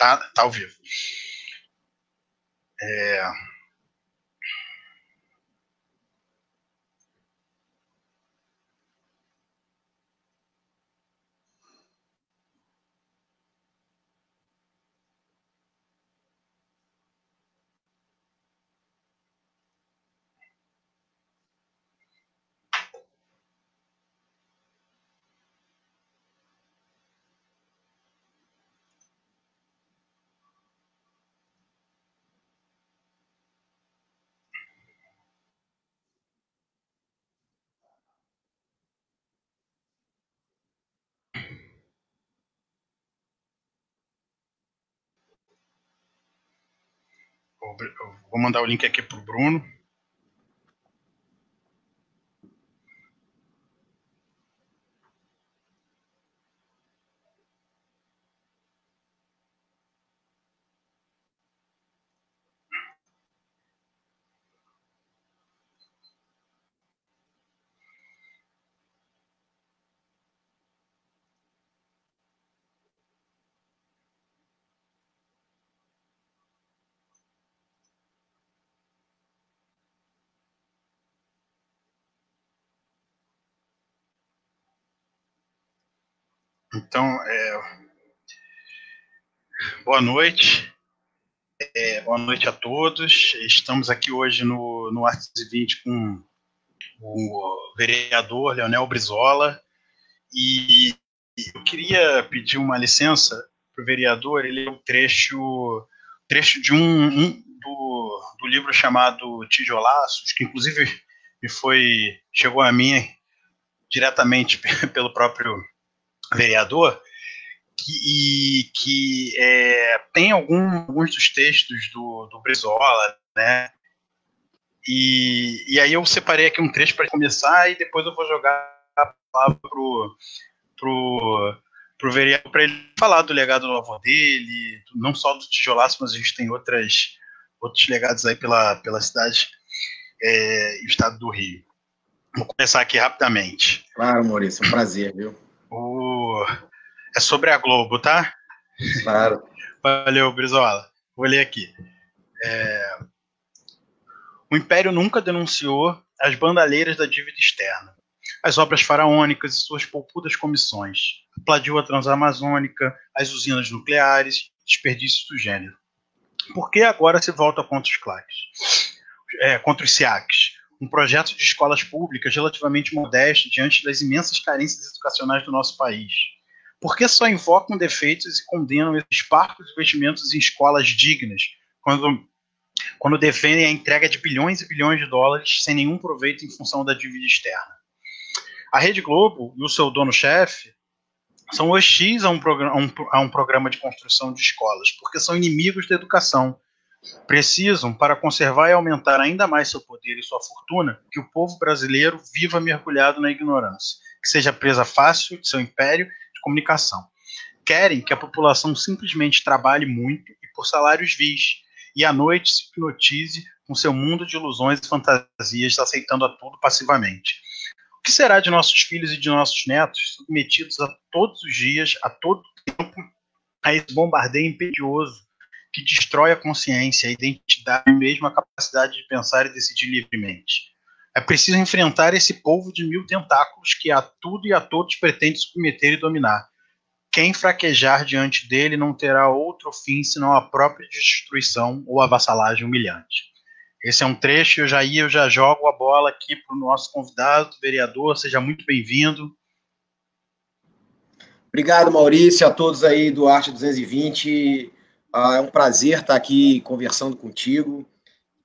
Tá ao vivo. Eu vou mandar o link aqui para o Bruno. Então, boa noite. Boa noite a todos. Estamos aqui hoje no Artes e 20 com o vereador Leonel Brizola. E eu queria pedir uma licença para o vereador. Ele é um trecho de do livro chamado Tijolaços, que inclusive chegou a mim diretamente pelo próprio vereador, que tem alguns dos textos do Brizola, né? E aí eu separei aqui um trecho para começar e depois eu vou jogar a palavra pro vereador para ele falar do legado do avô dele, não só do Tijolaço, mas a gente tem outros legados aí pela cidade e estado do Rio. Vou começar aqui rapidamente. Claro, Maurício, um prazer, viu? É sobre a Globo, tá? Claro. Valeu, Brizola. Vou ler aqui. O Império nunca denunciou as bandalheiras da dívida externa, as obras faraônicas e suas polpudas comissões. Aplaudiu a Transamazônica, as usinas nucleares, desperdícios do gênero. Por que agora se volta contra os claques? Contra os SEACs? Um projeto de escolas públicas relativamente modesto diante das imensas carências educacionais do nosso país. Por que só invocam defeitos e condenam esses parcos investimentos em escolas dignas, quando defendem a entrega de bilhões e bilhões de dólares sem nenhum proveito em função da dívida externa? A Rede Globo e o seu dono-chefe são hostis a um programa de construção de escolas, porque são inimigos da educação. Precisam, para conservar e aumentar ainda mais seu poder e sua fortuna, que o povo brasileiro viva mergulhado na ignorância, que seja presa fácil de seu império de comunicação. Querem que a população simplesmente trabalhe muito e por salários vis, e à noite se hipnotize com seu mundo de ilusões e fantasias, aceitando a tudo passivamente. O que será de nossos filhos e de nossos netos, submetidos a todos os dias, a todo tempo, a esse bombardeio imperioso que destrói a consciência, a identidade e mesmo a capacidade de pensar e decidir livremente? É preciso enfrentar esse povo de 1000 tentáculos que a tudo e a todos pretende submeter e dominar. Quem fraquejar diante dele não terá outro fim senão a própria destruição ou a vassalagem humilhante. Esse é um trecho, eu já jogo a bola aqui para o nosso convidado, vereador, seja muito bem-vindo. Obrigado, Maurício, a todos aí do Arte 220. É um prazer estar aqui conversando contigo.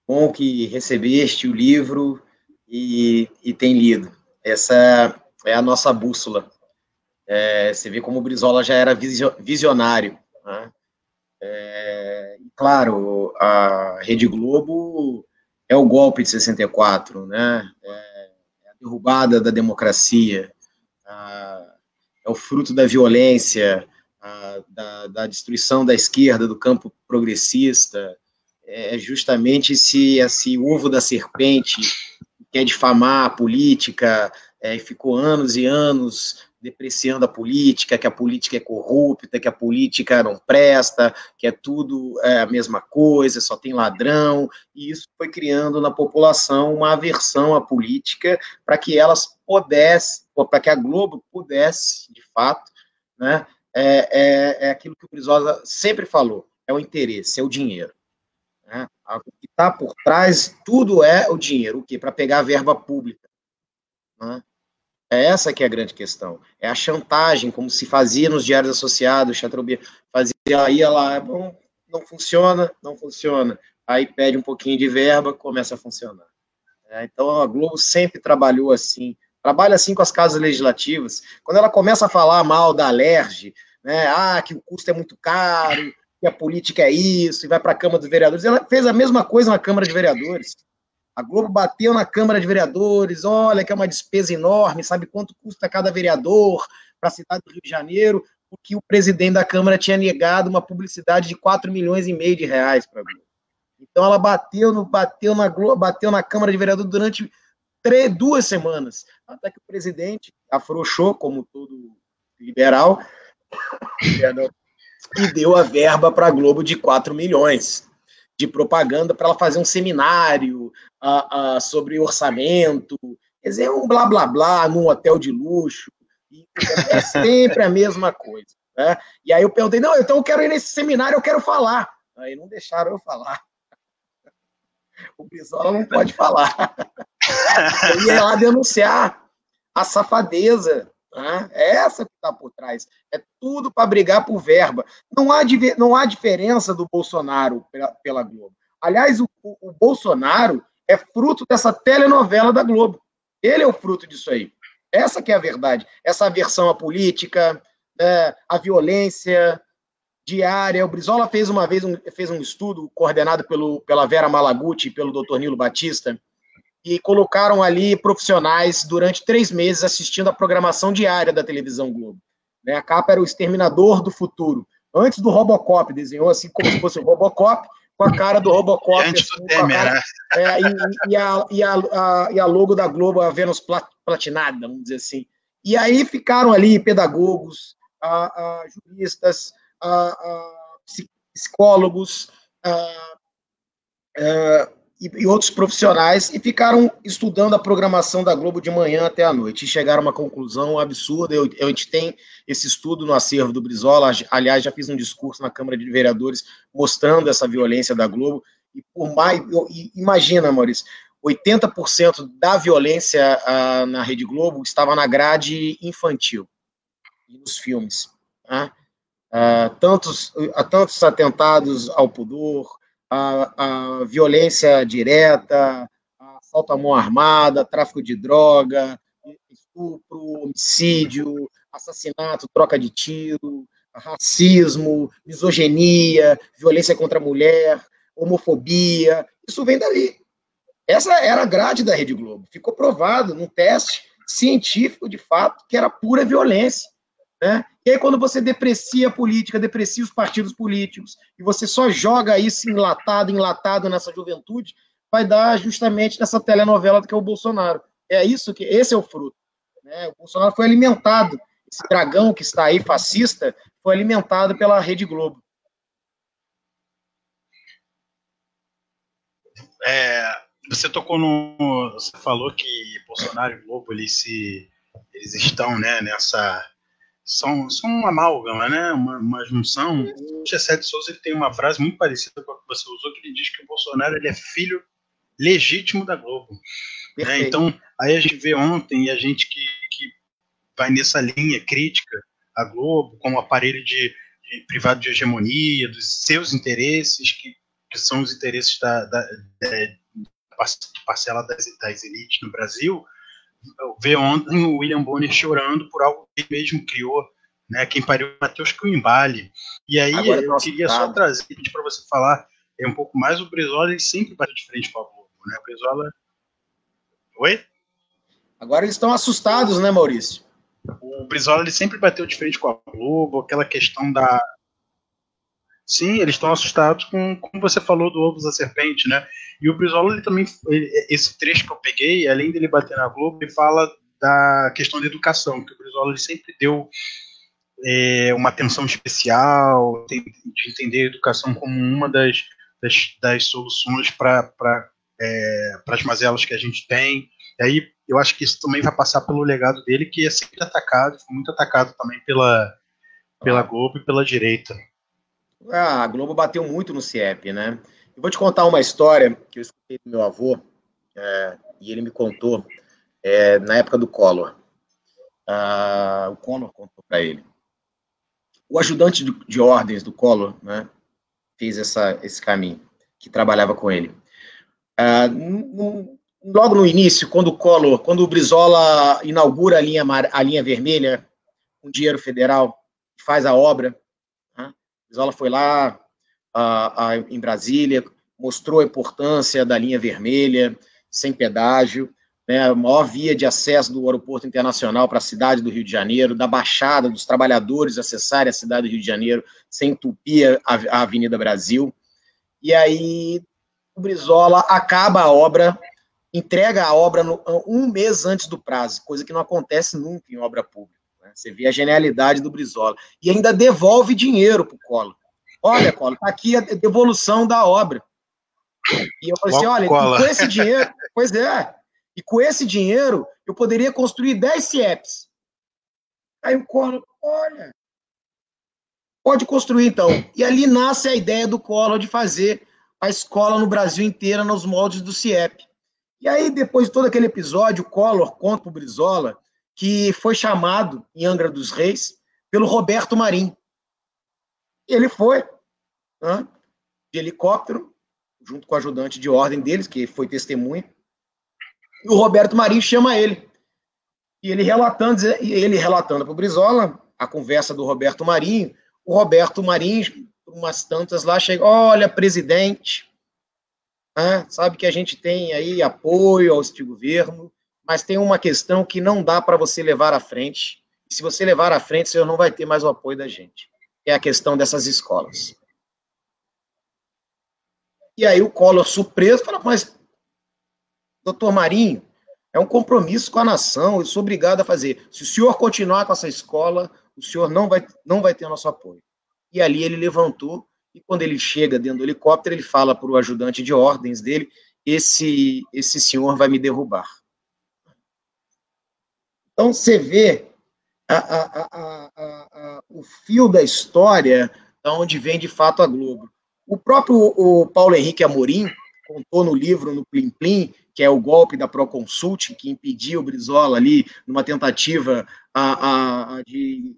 Bom que recebeste o livro e tem lido. Essa é a nossa bússola. Você vê como o Brizola já era visionário, né? Claro, a Rede Globo é o golpe de 64, né? É a derrubada da democracia, é o fruto da violência, da destruição da esquerda, do campo progressista. É justamente esse ovo da serpente que quer difamar a política, ficou anos e anos depreciando a política, que a política é corrupta, que a política não presta, que é tudo a mesma coisa, só tem ladrão, e isso foi criando na população uma aversão à política para que elas pudessem, para que a Globo pudesse, de fato, né, é aquilo que o Brizola sempre falou, é o interesse, é o dinheiro. Né? O que está por trás, tudo é o dinheiro. O quê? Para pegar a verba pública. Né? É essa que é a grande questão. É a chantagem, como se fazia nos diários associados, Chateaubriand fazia, ia lá, bom, não funciona, não funciona. Aí pede um pouquinho de verba, começa a funcionar. Então a Globo sempre trabalhou assim, trabalha assim com as casas legislativas. Quando ela começa a falar mal da Alerj, né, que o custo é muito caro, que a política é isso, e vai para a Câmara dos Vereadores, ela fez a mesma coisa na Câmara de Vereadores. A Globo bateu na Câmara de Vereadores, olha que é uma despesa enorme, sabe quanto custa cada vereador para a cidade do Rio de Janeiro, porque o presidente da Câmara tinha negado uma publicidade de 4,5 milhões de reais para a Globo. Então ela bateu na Câmara de Vereadores durante 2 semanas, até que o presidente afrouxou, como todo liberal, e deu a verba para a Globo de 4 milhões de propaganda para ela fazer um seminário sobre orçamento, quer dizer, um blá blá blá num hotel de luxo, e é sempre a mesma coisa. Né? E aí eu perguntei, não, então eu quero ir nesse seminário, eu quero falar. Aí não deixaram eu falar. O Brizola não pode falar. Eu ia lá denunciar a safadeza. Né? É essa que está por trás. É tudo para brigar por verba. Não há diferença do Bolsonaro pela Globo. Aliás, o Bolsonaro é fruto dessa telenovela da Globo. Ele é o fruto disso aí. Essa que é a verdade. Essa aversão à política, à violência diária. O Brizola fez uma vez um estudo coordenado pela Vera Malaguti e pelo Dr. Nilo Batista, e colocaram ali profissionais durante 3 meses assistindo a programação diária da televisão Globo. A capa era o Exterminador do Futuro. Antes do Robocop, desenhou assim como se fosse o Robocop, com a cara do Robocop. Antes do Temer, né? E a logo da Globo, a Vênus platinada, vamos dizer assim. E aí ficaram ali pedagogos, juristas, psicólogos e outros profissionais, e ficaram estudando a programação da Globo de manhã até a noite, e chegaram a uma conclusão absurda. A gente tem esse estudo no acervo do Brizola, aliás, já fiz um discurso na Câmara de Vereadores mostrando essa violência da Globo, e imagina, Maurício, 80% da violência na Rede Globo estava na grade infantil, e nos filmes, né? Tantos atentados ao pudor, a violência direta, assalto à mão armada, tráfico de droga, estupro, homicídio, assassinato, troca de tiro, racismo, misoginia, violência contra a mulher, homofobia, isso vem dali. Essa era a grade da Rede Globo. Ficou provado num teste científico, de fato, que era pura violência. Né? E aí, quando você deprecia a política, deprecia os partidos políticos, e você só joga isso enlatado nessa juventude, vai dar justamente nessa telenovela que é o Bolsonaro. Esse é o fruto. Né? O Bolsonaro foi alimentado, esse dragão que está aí, fascista, foi alimentado pela Rede Globo. Você você falou que Bolsonaro e Globo eles estão, né, nessa. São uma amálgama, né? Uma junção. O Gessé de Souza ele tem uma frase muito parecida com a que você usou, que ele diz que o Bolsonaro ele é filho legítimo da Globo. Né? Então, aí a gente vê ontem, e a gente que vai nessa linha crítica à Globo, como aparelho de privado de hegemonia, dos seus interesses, que são os interesses da parcela das elites no Brasil, ver ontem o William Bonner chorando por algo que ele mesmo criou, né? Quem pariu Matheus Quimbali. E aí eu queria só trazer para você falar um pouco mais. O Brizola ele sempre bateu de frente com a Globo, né? O Brizola. Oi? Agora eles estão assustados, né, Maurício? O Brizola ele sempre bateu de frente com a Globo, aquela questão da. Sim, eles estão assustados com, como você falou, do ovo da serpente, né? E o Brizola, ele também, esse trecho que eu peguei, além dele bater na Globo, ele fala da questão da educação, que o Brizola ele sempre deu uma atenção especial, de entender a educação como uma das soluções para as mazelas que a gente tem. E aí eu acho que isso também vai passar pelo legado dele, que é sempre atacado, foi muito atacado também pela Globo e pela direita. A Globo bateu muito no CIEP, né? Eu vou te contar uma história que eu escutei do meu avô, e ele me contou na época do Collor. O Collor contou para ele. O ajudante de ordens do Collor, né, fez esse caminho, que trabalhava com ele. Logo no início, quando o Brizola inaugura a linha vermelha, com dinheiro federal, faz a obra, né, o Brizola foi lá em Brasília, mostrou a importância da linha vermelha, sem pedágio, né, a maior via de acesso do aeroporto internacional para a cidade do Rio de Janeiro, da Baixada, dos trabalhadores acessarem a cidade do Rio de Janeiro, sem entupir a Avenida Brasil. E aí o Brizola acaba a obra, entrega a obra um mês antes do prazo, coisa que não acontece nunca em obra pública. Né? Você vê a genialidade do Brizola. E ainda devolve dinheiro para o Collor. Olha, Collor, está aqui a devolução da obra. E eu falei assim, olha, com esse dinheiro, pois é, e com esse dinheiro eu poderia construir 10 CIEPs. Aí o Collor, olha, pode construir então. E ali nasce a ideia do Collor de fazer a escola no Brasil inteira nos moldes do CIEP. E aí, depois de todo aquele episódio, o Collor conta para o Brizola que foi chamado em Angra dos Reis pelo Roberto Marinho. E ele foi, né, de helicóptero, junto com o ajudante de ordem deles, que foi testemunha, e o Roberto Marinho chama ele. E ele relatando para o Brizola a conversa do Roberto Marinho, o Roberto Marinho, umas tantas lá, chega, olha, presidente, sabe que a gente tem aí apoio ao este governo, mas tem uma questão que não dá para você levar à frente, e se você levar à frente, o senhor não vai ter mais o apoio da gente, que é a questão dessas escolas. E aí o Collor, surpreso, fala, mas, doutor Marinho, é um compromisso com a nação, eu sou obrigado a fazer. Se o senhor continuar com essa escola, o senhor não vai ter nosso apoio. E ali ele levantou, e quando ele chega dentro do helicóptero, ele fala para o ajudante de ordens dele, esse senhor vai me derrubar. Então, você vê o fio da história, de onde vem, de fato, a Globo. O próprio Paulo Henrique Amorim contou no livro, no Plim Plim, que é o golpe da Proconsult, que impediu o Brizola ali, numa tentativa de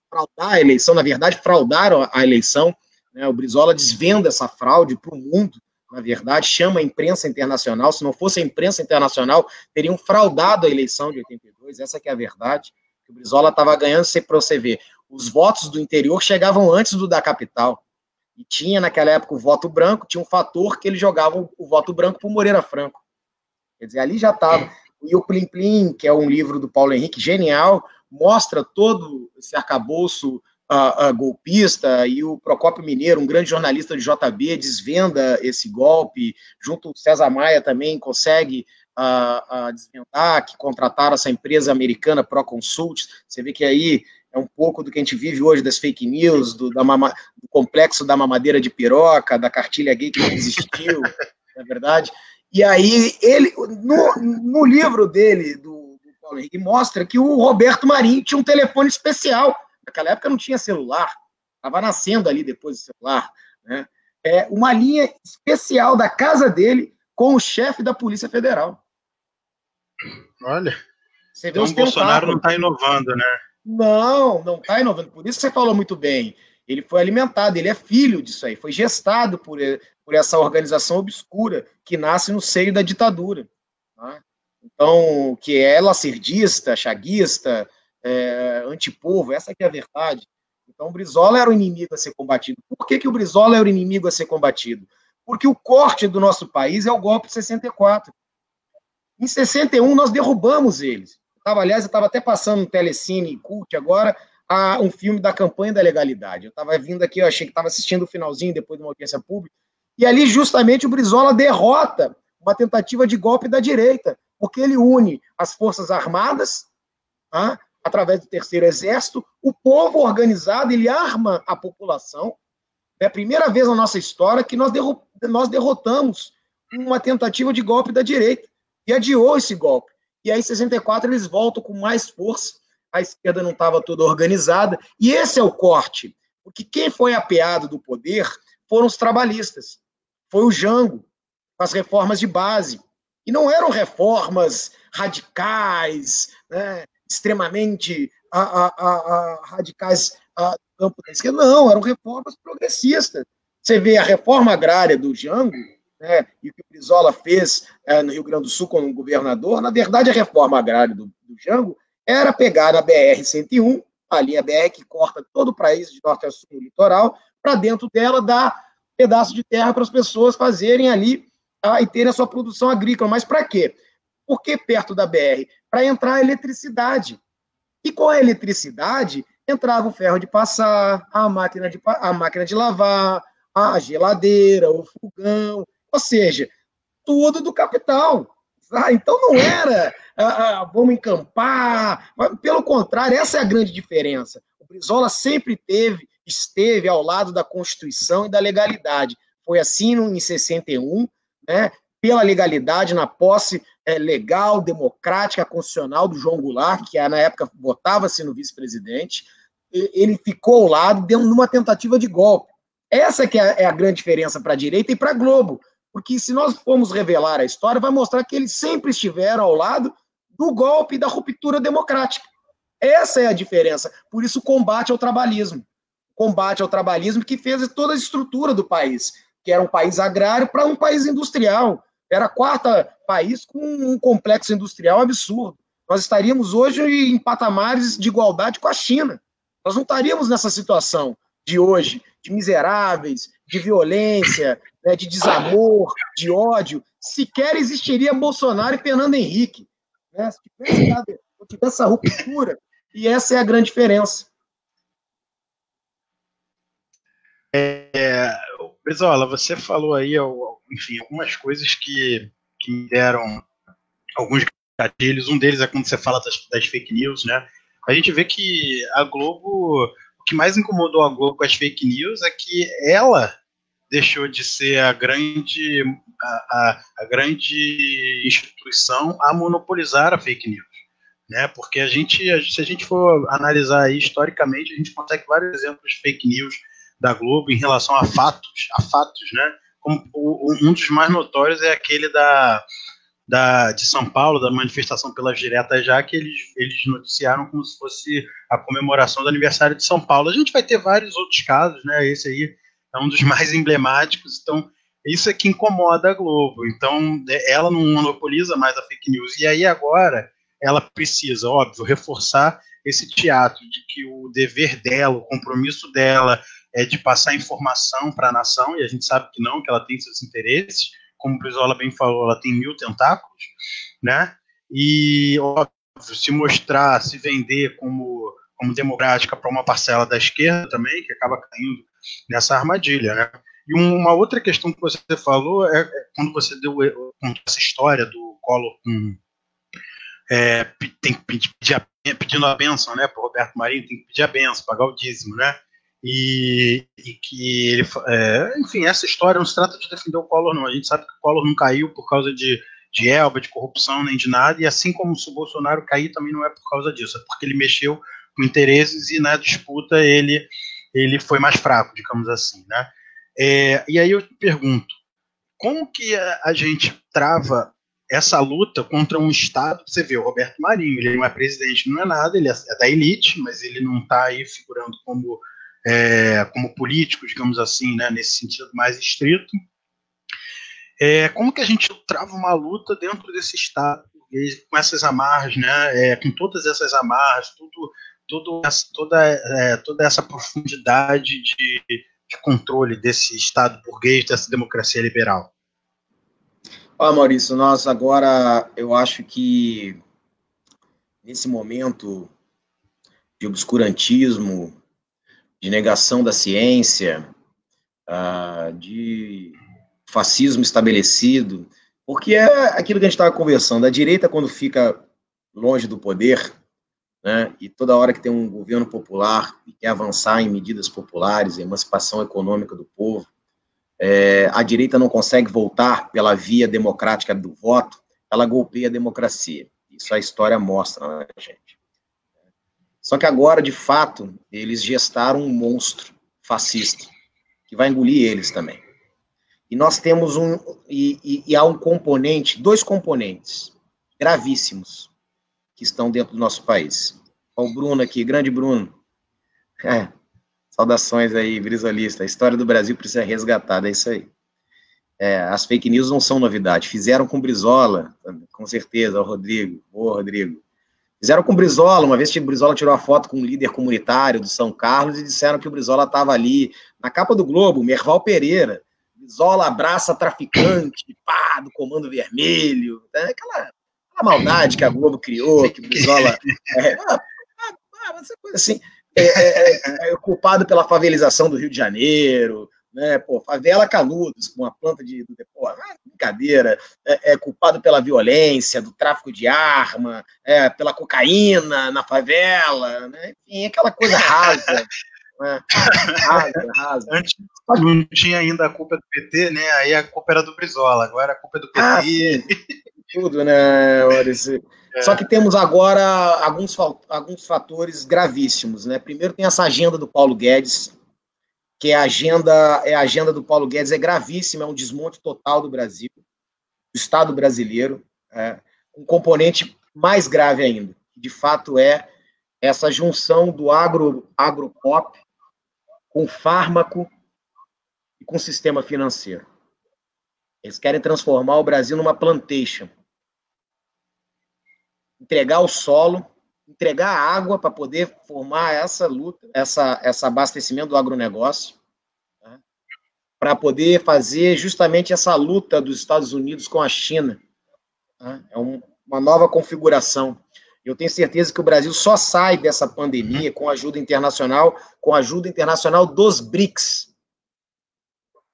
fraudar a eleição, na verdade, fraudaram a eleição, né? O Brizola desvenda essa fraude para o mundo, na verdade, chama a imprensa internacional, se não fosse a imprensa internacional, teriam fraudado a eleição de 82, essa que é a verdade, o Brizola estava ganhando, para você ver, os votos do interior chegavam antes do da capital, e tinha naquela época o voto branco, tinha um fator que ele jogava o voto branco para o Moreira Franco, quer dizer, ali já estava, e o Plim Plim, que é um livro do Paulo Henrique, genial, mostra todo esse arcabouço golpista, e o Procópio Mineiro, um grande jornalista de JB, desvenda esse golpe, junto com César Maia também consegue desvendar, que contrataram essa empresa americana Proconsult. Você vê que aí é um pouco do que a gente vive hoje das fake news, do complexo da mamadeira de piroca, da cartilha gay que não existiu, na verdade. E aí, ele, no livro dele, do Paulo Henrique, mostra que o Roberto Marinho tinha um telefone especial. Naquela época não tinha celular, estava nascendo ali depois do celular, né? Uma linha especial da casa dele com o chefe da Polícia Federal. Olha, você vê, então o Bolsonaro não está inovando, né? Não está inovando, por isso que você falou muito bem. Ele foi alimentado, ele é filho disso aí, foi gestado por essa organização obscura que nasce no seio da ditadura. Tá? Então, que é lacerdista, chaguista, antipovo, essa que é a verdade. Então, o Brizola era o inimigo a ser combatido. Por que o Brizola era o inimigo a ser combatido? Porque o corte do nosso país é o golpe de 64. Em 61, nós derrubamos eles. Aliás, eu estava até passando no Telecine Cult agora, um filme da campanha da legalidade. Eu estava vindo aqui, eu achei que estava assistindo o finalzinho, depois de uma audiência pública, e ali justamente o Brizola derrota uma tentativa de golpe da direita, porque ele une as Forças Armadas, tá? Através do Terceiro Exército, o povo organizado, ele arma a população. É a primeira vez na nossa história que nós derrotamos uma tentativa de golpe da direita, e adiou esse golpe. E aí, em 64, eles voltam com mais força, a esquerda não estava toda organizada, e esse é o corte, porque quem foi apeado do poder foram os trabalhistas, foi o Jango, com as reformas de base, e não eram reformas radicais, né, extremamente radicais do campo da esquerda, não, eram reformas progressistas. Você vê a reforma agrária do Jango, né, e o que o Brizola fez no Rio Grande do Sul como governador, na verdade a reforma agrária do Jango era pegar a BR-101, a linha BR que corta todo o país de norte a sul no litoral, para dentro dela dar pedaço de terra para as pessoas fazerem ali e terem a sua produção agrícola. Mas para quê? Por que perto da BR? Para entrar a eletricidade. E com a eletricidade, entrava o ferro de passar, a máquina de lavar, a geladeira, o fogão, ou seja, tudo do capital. Então não era vamos encampar, pelo contrário, essa é a grande diferença. O Brizola sempre esteve ao lado da Constituição e da legalidade. Foi assim em 61, né, pela legalidade, na posse legal, democrática, constitucional do João Goulart, que na época votava-se no vice-presidente, ele ficou ao lado numa tentativa de golpe. Essa que é a grande diferença para a direita e para a Globo, porque se nós formos revelar a história, vai mostrar que eles sempre estiveram ao lado do golpe e da ruptura democrática. Essa é a diferença. Por isso, o combate ao trabalhismo. Combate ao trabalhismo que fez toda a estrutura do país, que era um país agrário para um país industrial. Era o quarto país com um complexo industrial absurdo. Nós estaríamos hoje em patamares de igualdade com a China. Nós não estaríamos nessa situação de hoje, de miseráveis, de violência, né, de desamor, de ódio. Sequer existiria Bolsonaro e Fernando Henrique. Né? Se tivesse essa ruptura, e essa é a grande diferença. Brizola, você falou aí, enfim, algumas coisas que me deram alguns gatilhos. Um deles é quando você fala das fake news, né? A gente vê que a Globo, o que mais incomodou a Globo com as fake news é que ela deixou de ser a grande instituição a monopolizar a fake news, né? Porque se a gente for analisar aí historicamente, a gente consegue vários exemplos de fake news da Globo em relação a fatos, né? Como um dos mais notórios é aquele de São Paulo, da manifestação pelas diretas já, que eles noticiaram como se fosse a comemoração do aniversário de São Paulo. A gente vai ter vários outros casos, né? Esse aí é um dos mais emblemáticos, então isso é que incomoda a Globo. Então ela não monopoliza mais a fake news, e aí agora ela precisa, óbvio, reforçar esse teatro de que o dever dela, o compromisso dela é de passar informação para a nação, e a gente sabe que não, que ela tem seus interesses, como o Brizola bem falou, ela tem 1000 tentáculos, né? E, óbvio, se mostrar, se vender como democrática para uma parcela da esquerda também, que acaba caindo nessa armadilha, né? E uma outra questão que você falou é quando você contou essa história do Collor tem que pedindo a benção, né, para o Roberto Marinho, tem que pedir a benção, pagar o dízimo, né? E que ele, enfim, essa história não se trata de defender o Collor, não. A gente sabe que o Collor não caiu por causa de Elba, de corrupção, nem de nada, e assim como se o Bolsonaro cair, também não é por causa disso, é porque ele mexeu com interesses e na disputa ele foi mais fraco, digamos assim, né? E aí eu te pergunto, como que a gente trava essa luta contra um Estado? Você vê o Roberto Marinho, ele não é presidente, não é nada, ele é da elite, mas ele não está aí figurando como político, digamos assim, né, nesse sentido mais estrito. Como que a gente trava uma luta dentro desse Estado, com essas amarras, né, com todas essas amarras, toda essa profundidade de controle desse Estado burguês, dessa democracia liberal? Maurício, nós agora, eu acho que nesse momento de obscurantismo, de negação da ciência, de fascismo estabelecido, Porque é aquilo que a gente estava conversando, a direita, quando fica longe do poder, né, e toda hora que tem um governo popular e quer avançar em medidas populares, emancipação econômica do povo, a direita não consegue voltar pela via democrática do voto, ela golpeia a democracia. Isso a história mostra, né, gente? Só que agora, de fato, eles gestaram um monstro fascista, que vai engolir eles também. E nós temos há um componente, dois componentes gravíssimos que estão dentro do nosso país. Olha o Bruno aqui, grande Bruno. Saudações aí, brisolista. A história do Brasil precisa ser resgatada, é isso aí. As fake news não são novidade. Fizeram com Brizola, com certeza, o Rodrigo. Boa, Rodrigo. Fizeram com Brizola, uma vez que o Brizola tirou a foto com um líder comunitário do São Carlos e disseram que o Brizola estava ali, na capa do Globo, Merval Pereira. Brizola abraça traficante, pá, do Comando Vermelho. Aquela maldade que a Globo criou, que o Brizola... essa coisa assim... culpado pela favelização do Rio de Janeiro, né? Pô, favela Canudos, com uma planta de... brincadeira. Culpado pela violência, do tráfico de arma, pela cocaína na favela, né? Enfim, aquela coisa rasa. Né? Rasa. Antes não tinha ainda a culpa do PT, né? Aí a culpa era do Brizola, agora a culpa é do PT. Sim. Tudo, né, Maurício? Só que temos agora alguns fatores gravíssimos, né? Primeiro tem essa agenda do Paulo Guedes, que a agenda do Paulo Guedes é gravíssima, é um desmonte total do Brasil, do Estado brasileiro, um componente mais grave ainda, que de fato é essa junção do agropop com fármaco e com sistema financeiro. Eles querem transformar o Brasil numa plantation. Entregar o solo, entregar a água para poder formar essa luta, esse abastecimento do agronegócio, né, para poder fazer justamente essa luta dos Estados Unidos com a China. Né, é uma nova configuração. Eu tenho certeza que o Brasil só sai dessa pandemia com ajuda internacional dos BRICS.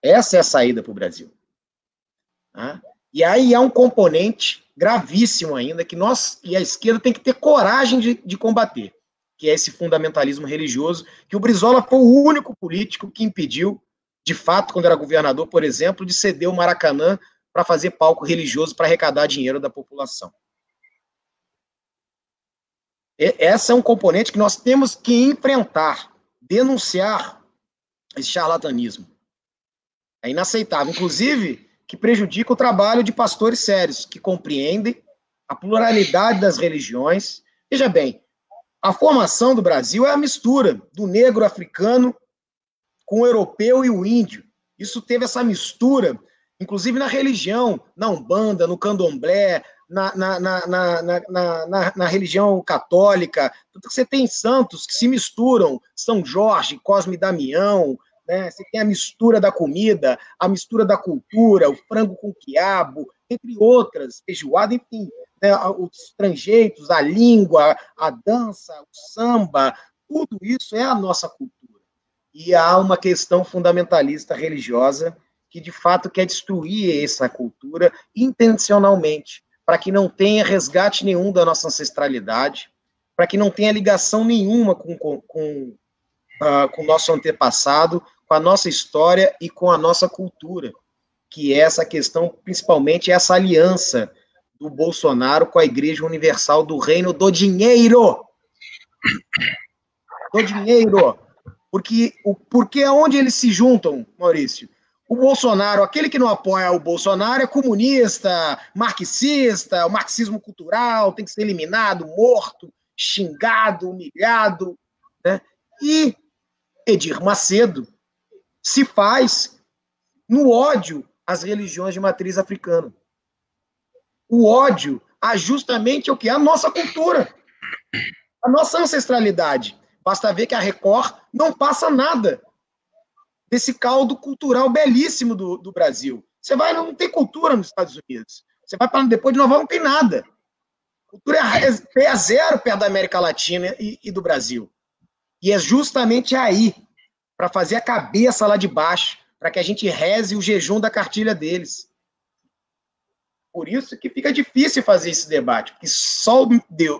Essa é a saída para o Brasil. Né? E aí há um componente gravíssimo ainda, que nós e a esquerda tem que ter coragem de combater, que é esse fundamentalismo religioso, que o Brizola foi o único político que impediu, de fato, quando era governador, por exemplo, de ceder o Maracanã para fazer palco religioso para arrecadar dinheiro da população. Esse é um componente que nós temos que enfrentar, denunciar esse charlatanismo. É inaceitável, inclusive, que prejudica o trabalho de pastores sérios, que compreendem a pluralidade das religiões. Veja bem, a formação do Brasil é a mistura do negro africano com o europeu e o índio. Isso teve essa mistura, inclusive na religião, na Umbanda, no Candomblé, na religião católica. Tanto que você tem santos que se misturam, São Jorge, Cosme e Damião, né? Você tem a mistura da comida, a mistura da cultura, o frango com quiabo, entre outras, feijoada, enfim, né? Os trejeitos, a língua, a dança, o samba, tudo isso é a nossa cultura. E há uma questão fundamentalista religiosa que, de fato, quer destruir essa cultura intencionalmente, para que não tenha resgate nenhum da nossa ancestralidade, para que não tenha ligação nenhuma com o nosso antepassado, com a nossa história e com a nossa cultura, que é essa questão, principalmente essa aliança do Bolsonaro com a Igreja Universal do Reino do Dinheiro. Do dinheiro. Porque aonde eles se juntam, Maurício? O Bolsonaro, aquele que não apoia o Bolsonaro é comunista, marxista, o marxismo cultural tem que ser eliminado, morto, xingado, humilhado, né? E Edir Macedo se faz no ódio às religiões de matriz africana. O ódio a justamente o que? A nossa cultura, a nossa ancestralidade. Basta ver que a Record não passa nada desse caldo cultural belíssimo do Brasil. Você vai, não tem cultura nos Estados Unidos. Você vai para depois de Nova York, não tem nada. Cultura é zero perto da América Latina e do Brasil. E é justamente aí, para fazer a cabeça lá de baixo, para que a gente reze o jejum da cartilha deles. Por isso que fica difícil fazer esse debate, porque só o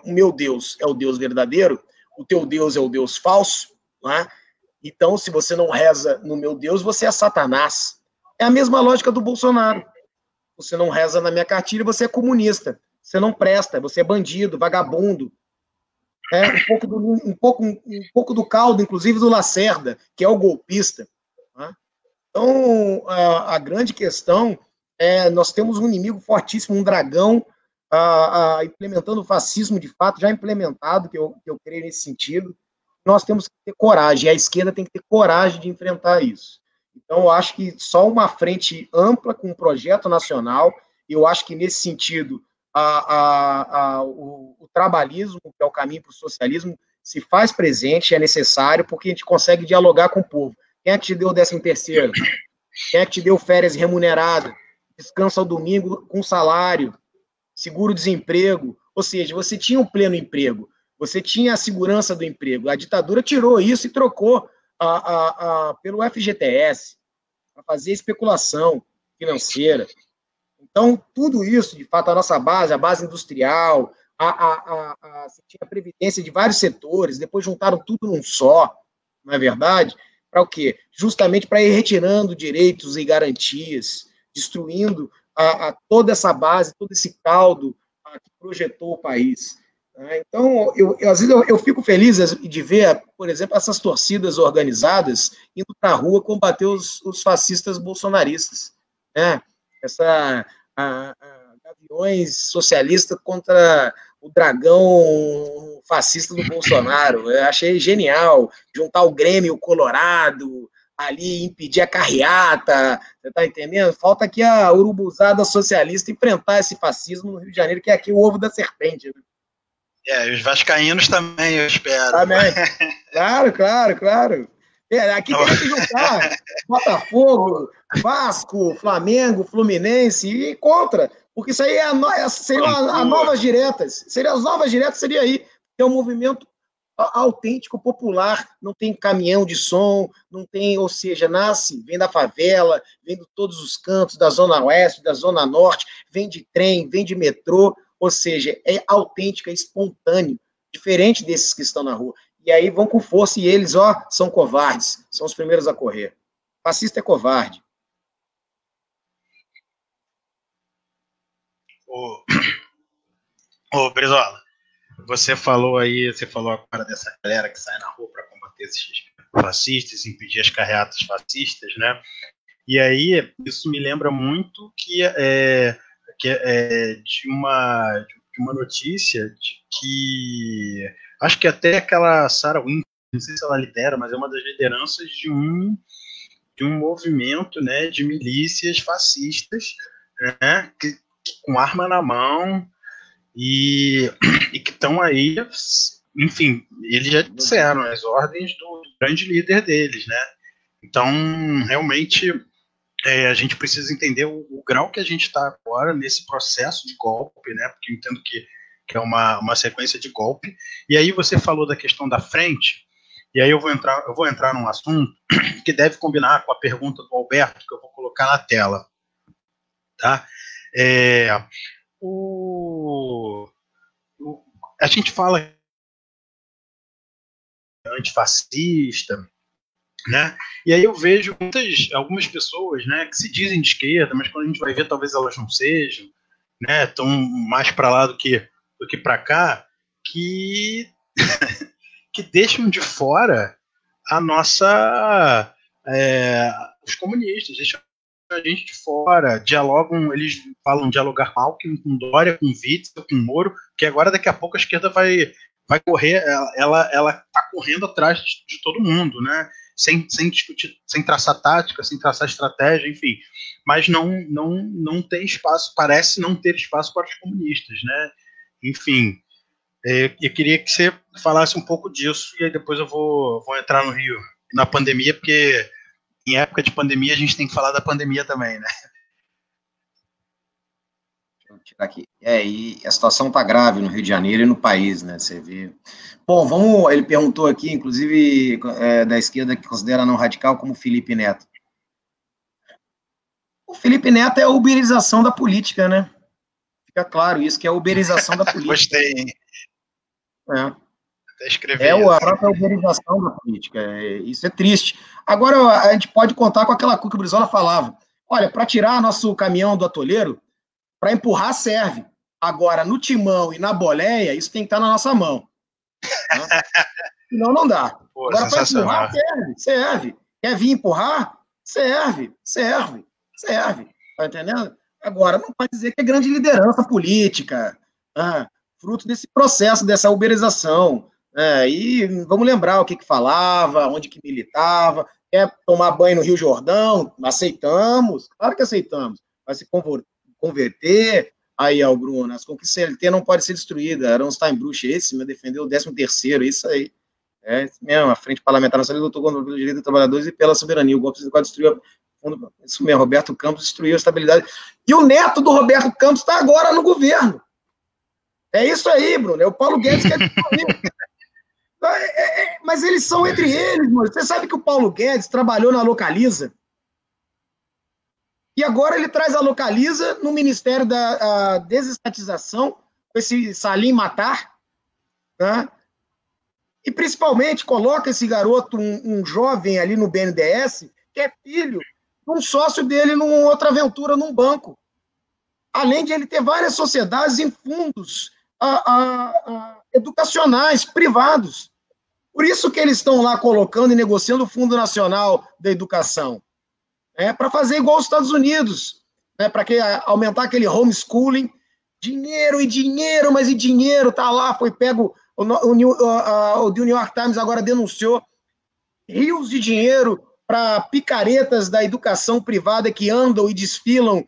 meu Deus é o Deus verdadeiro, o teu Deus é o Deus falso, não é? Então, se você não reza no meu Deus, você é Satanás. É a mesma lógica do Bolsonaro. Você não reza na minha cartilha, você é comunista. Você não presta, você é bandido, vagabundo. É um pouco do caldo, inclusive, do Lacerda, que é o golpista. Né? Então, a grande questão é, nós temos um inimigo fortíssimo, um dragão, implementando o fascismo de fato, já implementado, que eu creio nesse sentido. Nós temos que ter coragem, a esquerda tem que ter coragem de enfrentar isso. Então, eu acho que só uma frente ampla, com um projeto nacional, eu acho que nesse sentido, o trabalhismo, que é o caminho para o socialismo, se faz presente, é necessário, porque a gente consegue dialogar com o povo. Quem é que te deu o 13º? Quem é que te deu férias remuneradas? Descansa ao domingo com salário, seguro-desemprego, ou seja, você tinha um pleno emprego, você tinha a segurança do emprego. A ditadura tirou isso e trocou pelo FGTS, para fazer especulação financeira. Então, tudo isso, de fato, a nossa base, a base industrial, você tinha a previdência de vários setores, depois juntaram tudo num só, não é verdade? Para o quê? Justamente para ir retirando direitos e garantias, destruindo toda essa base, todo esse caldo que projetou o país. Então, às vezes eu fico feliz de ver, por exemplo, essas torcidas organizadas indo para a rua combater os fascistas bolsonaristas. Né? Gaviões socialistas contra o dragão fascista do Bolsonaro. Eu achei genial juntar o Grêmio, o Colorado, ali impedir a carreata, você está entendendo? Falta aqui a urubuzada socialista enfrentar esse fascismo no Rio de Janeiro, que é aqui o ovo da serpente. Né? Os vascaínos também, eu espero. Também. Claro. Aqui tem que juntar Botafogo, Vasco, Flamengo, Fluminense e contra, porque isso aí seriam as novas diretas. As novas diretas seria aí. É um movimento autêntico, popular, não tem caminhão de som, não tem, ou seja, vem da favela, vem de todos os cantos, da Zona Oeste, da Zona Norte, vem de trem, vem de metrô, ou seja, é autêntico, é espontâneo, diferente desses que estão na rua. E aí vão com força e eles, são covardes, são os primeiros a correr. Fascista é covarde. Ô, Brizola, você falou agora dessa galera que sai na rua para combater esses fascistas, impedir as carreatas fascistas, né? E aí, isso me lembra muito de uma notícia de que acho que até aquela Sarah Winter, não sei se ela lidera, mas é uma das lideranças de um movimento, né, de milícias fascistas, né, com arma na mão e que estão aí, enfim, eles já disseram as ordens do grande líder deles, né? Então, realmente, a gente precisa entender o grau que a gente está agora nesse processo de golpe, né? Porque eu entendo que é uma sequência de golpe. E aí você falou da questão da frente, e aí eu vou entrar num assunto que deve combinar com a pergunta do Alberto, que eu vou colocar na tela. Tá? A gente fala antifascista, né? E aí eu vejo algumas pessoas, né, que se dizem de esquerda, mas quando a gente vai ver, talvez elas não sejam, né? Estão mais para lá do que para cá, que que deixam de fora a nossa os comunistas, deixam a gente de fora, dialogam, eles falam dialogar com Alckmin, com Dória, com Witzel, com Moro, que agora daqui a pouco a esquerda vai correr, ela tá correndo atrás de todo mundo, né? Sem discutir, sem traçar tática, sem traçar estratégia, enfim. Mas não tem espaço, parece não ter espaço para os comunistas, né? Enfim, eu queria que você falasse um pouco disso, e aí depois eu vou entrar no Rio, na pandemia, porque em época de pandemia a gente tem que falar da pandemia também, né? Deixa eu tirar aqui. E a situação está grave no Rio de Janeiro e no país, né? Você vê. Bom, ele perguntou aqui, inclusive, da esquerda que considera não radical, como Felipe Neto. O Felipe Neto é a uberização da política, né? Fica claro isso, que é a uberização da política. Gostei, hein? Até escrever a própria uberização da política. Isso é triste. Agora, a gente pode contar com aquela coisa que o Brizola falava. Olha, para tirar nosso caminhão do atoleiro, para empurrar serve. Agora, no timão e na boleia, isso tem que estar na nossa mão. Né? Senão não dá. Pô, agora, para empurrar, serve. Quer vir empurrar? Serve. Tá entendendo? Agora, não pode dizer que é grande liderança política, fruto desse processo, dessa uberização. E vamos lembrar o que falava, onde que militava, quer tomar banho no Rio Jordão? Aceitamos, claro que aceitamos. Vai se converter. Aí, ó, Bruno, as conquistas CLT não podem ser destruídas. Aaron Steinbruch, esse, me defendeu o 13º, isso aí. É isso mesmo, a Frente Parlamentar Nacional lutou contra o direito dos trabalhadores e pela soberania. O golpe destruiu, isso mesmo, Roberto Campos destruiu a estabilidade. E o neto do Roberto Campos está agora no governo. É isso aí, Bruno, é o Paulo Guedes que é destruído. Mas eles são entre eles, mano. Você sabe que o Paulo Guedes trabalhou na Localiza? E agora ele traz a Localiza no Ministério da Desestatização, com esse Salim Matar, né? E principalmente coloca esse garoto, um jovem ali no BNDES, que é filho de um sócio dele numa outra aventura num banco. Além de ele ter várias sociedades em fundos educacionais, privados. Por isso que eles estão lá colocando e negociando o Fundo Nacional da Educação. Para fazer igual os Estados Unidos, para aumentar aquele homeschooling, dinheiro, mas e dinheiro, tá lá, foi pego, o New York Times agora denunciou rios de dinheiro para picaretas da educação privada que andam e desfilam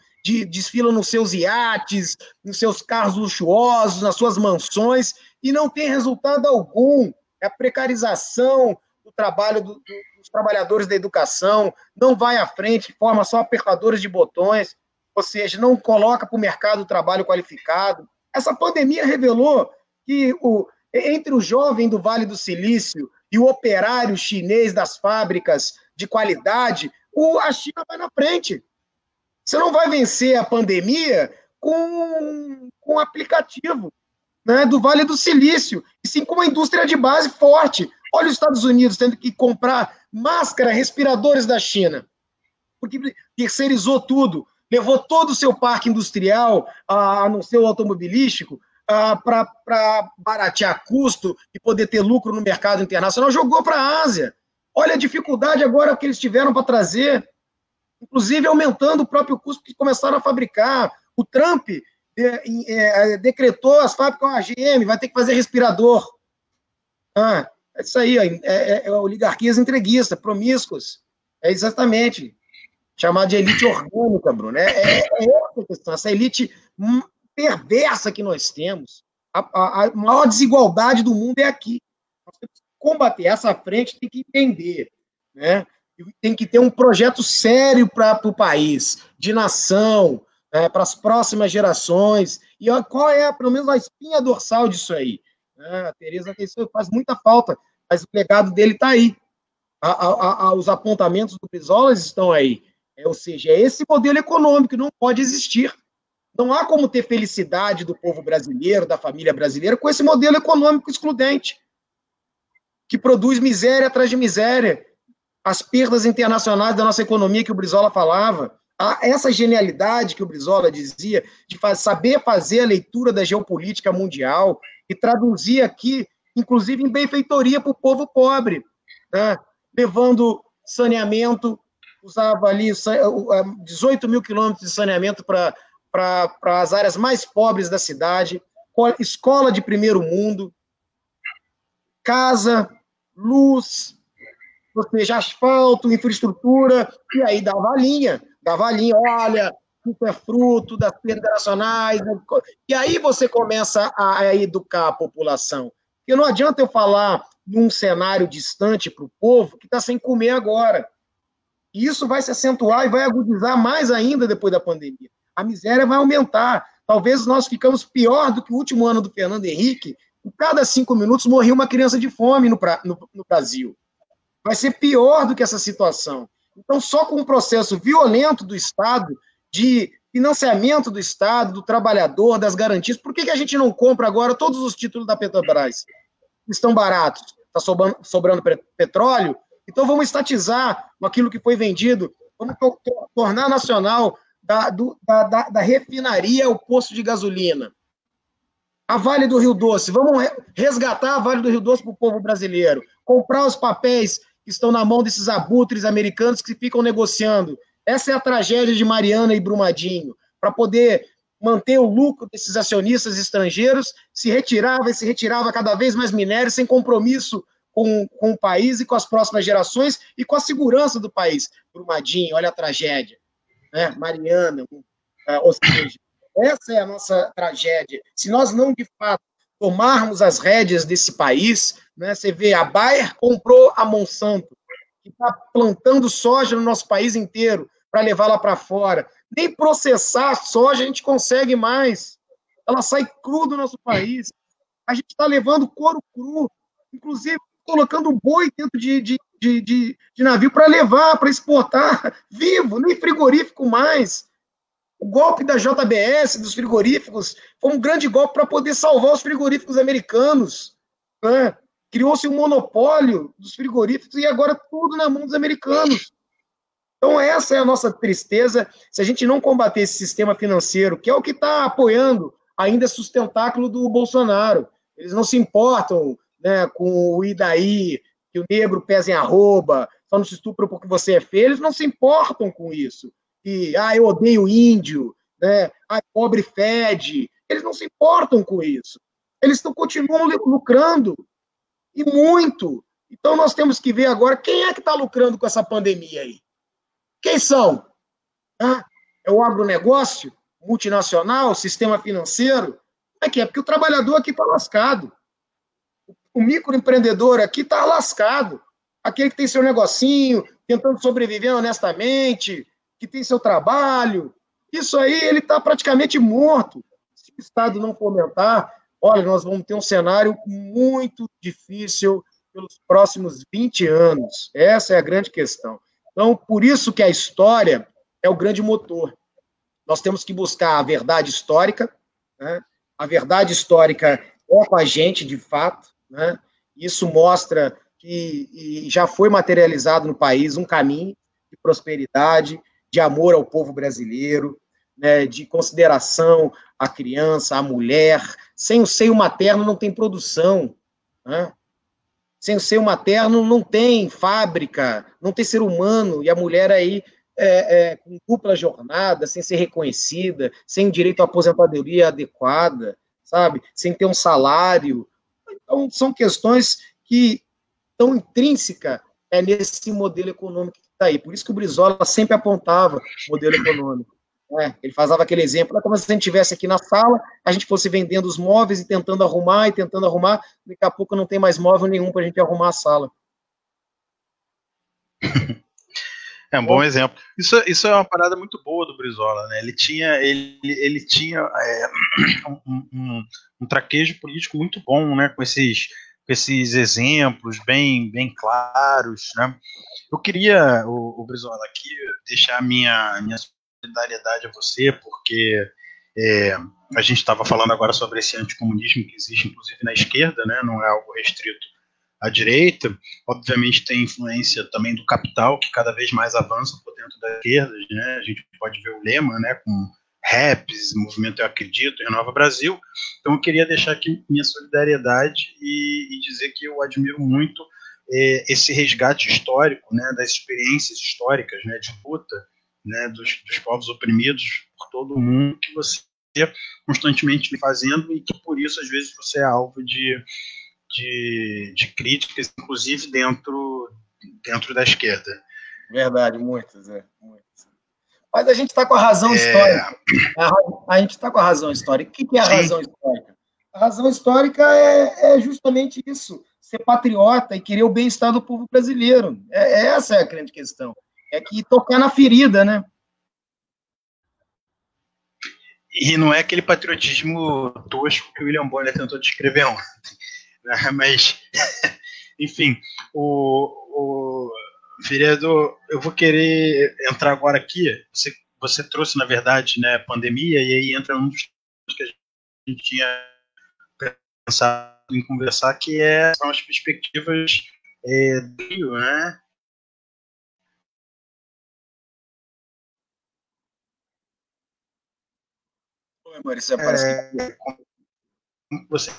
nos seus iates, nos seus carros luxuosos, nas suas mansões, e não tem resultado algum. É a precarização do trabalho dos trabalhadores da educação, não vai à frente, forma só apertadores de botões, ou seja, não coloca para o mercado o trabalho qualificado. Essa pandemia revelou que entre o jovem do Vale do Silício e o operário chinês das fábricas de qualidade, a China vai na frente. Você não vai vencer a pandemia com um aplicativo, né, do Vale do Silício, e sim com uma indústria de base forte. Olha os Estados Unidos tendo que comprar máscara, respiradores da China, porque terceirizou tudo, levou todo o seu parque industrial, no seu automobilístico, para baratear custo e poder ter lucro no mercado internacional, jogou para a Ásia. Olha a dificuldade agora que eles tiveram para trazer, inclusive aumentando o próprio custo que começaram a fabricar. O Trump decretou as fábricas, a GM vai ter que fazer respirador. É isso aí, oligarquias entreguistas, promíscuas. É exatamente. Chamado de elite orgânica, Bruno. Essa questão, essa elite perversa que nós temos. A maior desigualdade do mundo é aqui. Nós temos que combater. Essa frente tem que entender, né? Tem que ter um projeto sério para o país, de nação, para as próximas gerações. E qual é, pelo menos, a espinha dorsal disso aí? A Tereza faz muita falta, mas o legado dele está aí. Os apontamentos do Brizola estão aí. Ou seja, esse modelo econômico não pode existir. Não há como ter felicidade do povo brasileiro, da família brasileira, com esse modelo econômico excludente, que produz miséria atrás de miséria. As perdas internacionais da nossa economia que o Brizola falava, essa genialidade que o Brizola dizia, de saber fazer a leitura da geopolítica mundial e traduzir aqui, inclusive em benfeitoria para o povo pobre, né? Levando saneamento, usava ali 18 mil quilômetros de saneamento para as áreas mais pobres da cidade, escola de primeiro mundo, casa, luz, ou seja, asfalto, infraestrutura, e aí dava a linha, olha, isso é fruto das perdas nacionais, e aí você começa a educar a população. Porque não adianta eu falar num cenário distante para o povo que está sem comer agora. E isso vai se acentuar e vai agudizar mais ainda depois da pandemia. A miséria vai aumentar. Talvez nós ficamos pior do que o último ano do Fernando Henrique. Em cada 5 minutos morria uma criança de fome no Brasil. Vai ser pior do que essa situação. Então, só com um processo violento do Estado de Financiamento do Estado, do trabalhador, das garantias. Por que a gente não compra agora todos os títulos da Petrobras? Estão baratos, está sobrando petróleo, então vamos estatizar aquilo que foi vendido, vamos tornar nacional da refinaria ao posto de gasolina. A Vale do Rio Doce, vamos resgatar a Vale do Rio Doce para o povo brasileiro, comprar os papéis que estão na mão desses abutres americanos que ficam negociando. Essa é a tragédia de Mariana e Brumadinho, para poder manter o lucro desses acionistas estrangeiros, se retirava cada vez mais minério, sem compromisso com o país e com as próximas gerações e com a segurança do país. Brumadinho, olha a tragédia. Né? Mariana, ou seja, essa é a nossa tragédia. Se nós não, de fato, tomarmos as rédeas desse país, né, você vê, a Bayer comprou a Monsanto, que está plantando soja no nosso país inteiro para levar lá para fora. Nem processar a soja a gente consegue mais. Ela sai cru do nosso país. A gente está levando couro cru, inclusive colocando boi dentro de navio para levar, para exportar, vivo, nem frigorífico mais. O golpe da JBS, dos frigoríficos, foi um grande golpe para poder salvar os frigoríficos americanos. Né? Criou-se um monopólio dos frigoríficos e agora tudo na mão dos americanos. Então, essa é a nossa tristeza. Se a gente não combater esse sistema financeiro, que é o que está apoiando ainda esse sustentáculo do Bolsonaro, eles não se importam, né, com o e daí, que o negro pesa em arroba, só não se estupra porque você é feio, eles não se importam com isso. E, eu odeio índio, né, pobre fede, eles não se importam com isso. Eles continuam lucrando, e muito. Então, nós temos que ver agora quem é que está lucrando com essa pandemia aí. Quem são? É o agronegócio, multinacional, sistema financeiro? Como é que é? Porque o trabalhador aqui está lascado. O microempreendedor aqui está lascado. Aquele que tem seu negocinho, tentando sobreviver honestamente, que tem seu trabalho. Isso aí, ele está praticamente morto. Se o Estado não fomentar, olha, nós vamos ter um cenário muito difícil pelos próximos 20 anos. Essa é a grande questão. Então, por isso que a história é o grande motor. Nós temos que buscar a verdade histórica, né? A verdade histórica é com a gente, de fato, né? Isso mostra que já foi materializado no país um caminho de prosperidade, de amor ao povo brasileiro, né? De consideração à criança, à mulher. Sem o seio materno não tem produção, né? Sem o seio materno não tem fábrica, não tem ser humano, e a mulher aí com dupla jornada, sem ser reconhecida, sem direito à aposentadoria adequada, sabe? Sem ter um salário. Então, são questões que estão intrínsecas nesse modelo econômico que está aí. Por isso que o Brizola sempre apontava o modelo econômico. Ele fazia aquele exemplo, como se a gente estivesse aqui na sala, a gente fosse vendendo os móveis e tentando arrumar, daqui a pouco não tem mais móvel nenhum para a gente arrumar a sala. É um bom exemplo. Isso é uma parada muito boa do Brizola, né? Ele tinha um traquejo político muito bom, né? Com esses exemplos bem claros, né? Eu queria, o Brizola, aqui deixar minha solidariedade a você, porque a gente estava falando agora sobre esse anticomunismo que existe, inclusive, na esquerda, né? Não é algo restrito à direita. Obviamente tem influência também do capital, que cada vez mais avança por dentro da esquerda, né? A gente pode ver o Lema, né, com RAPs, Movimento Eu Acredito, Renova Brasil. Então eu queria deixar aqui minha solidariedade e dizer que eu admiro muito esse resgate histórico, né, das experiências históricas, né, de luta, né, dos povos oprimidos por todo o mundo, que você constantemente vem fazendo, e que por isso às vezes você é alvo de críticas, inclusive dentro da esquerda. Verdade, muitas. Mas a gente está com a razão histórica. A gente está com a razão histórica. O que é a razão histórica? A razão histórica é justamente isso, ser patriota e querer o bem-estar do povo brasileiro. Essa é a grande questão. É que tocar na ferida, né? E não é aquele patriotismo tosco que o William Bonner tentou descrever ontem. Né? Mas, enfim, o vereador, eu vou querer entrar agora aqui. você trouxe, na verdade, né, pandemia, e aí entra um dos que a gente tinha pensado em conversar, que são as perspectivas do Rio, né? Oi, Maurício, parece que Você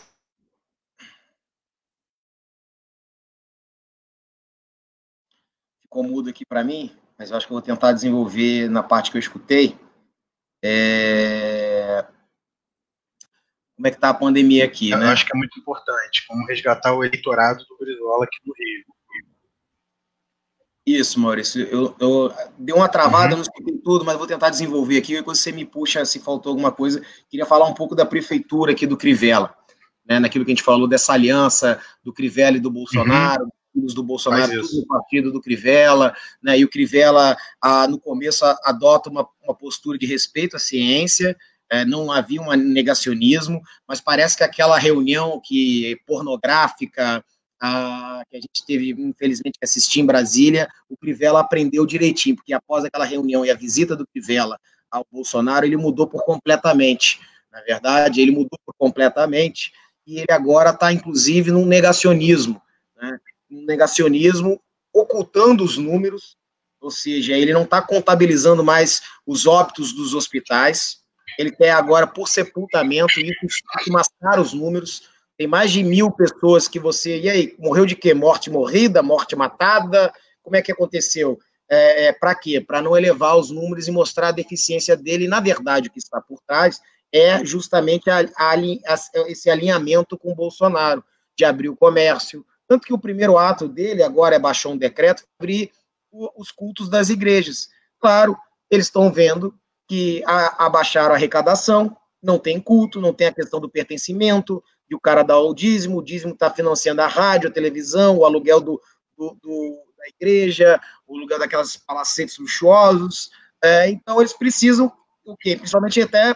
ficou mudo aqui para mim, mas eu acho que eu vou tentar desenvolver na parte que eu escutei. Como é que está a pandemia aqui, eu né? acho que é muito importante, como resgatar o eleitorado do Brizola aqui no Rio. Isso, Maurício. Eu dei uma travada, Uhum. não escutei tudo, mas vou tentar desenvolver aqui. Quando você me puxa, se faltou alguma coisa, queria falar um pouco da prefeitura aqui do Crivella, né? Naquilo que a gente falou dessa aliança do Crivella e do Uhum. Bolsonaro, filhos do Faz Bolsonaro, tudo isso. no partido do Crivella, né? E o Crivella, no começo, adota uma postura de respeito à ciência. Não havia um negacionismo, mas parece que aquela reunião pornográfica que a gente teve, infelizmente, que assistir em Brasília, o Crivella aprendeu direitinho, porque após aquela reunião e a visita do Crivella ao Bolsonaro, ele mudou por completamente. Na verdade, ele mudou por completamente e ele agora está, inclusive, num negacionismo, né? Um negacionismo ocultando os números, ou seja, ele não está contabilizando mais os óbitos dos hospitais, ele quer agora por sepultamento, isso mascara os números. Tem mais de 1.000 pessoas que você... E aí, morreu de quê? Morte morrida? Morte matada? Como é que aconteceu? Para quê? Para não elevar os números e mostrar a deficiência dele. E, na verdade, o que está por trás é justamente esse alinhamento com o Bolsonaro, de abrir o comércio. Tanto que o primeiro ato dele agora baixou um decreto para abrir os cultos das igrejas. Claro, eles estão vendo que abaixaram a arrecadação, não tem culto, não tem a questão do pertencimento, e o cara dá o dízimo está financiando a rádio, a televisão, o aluguel da igreja, o lugar daquelas palacetes luxuosos. Então, eles precisam, o quê? Principalmente até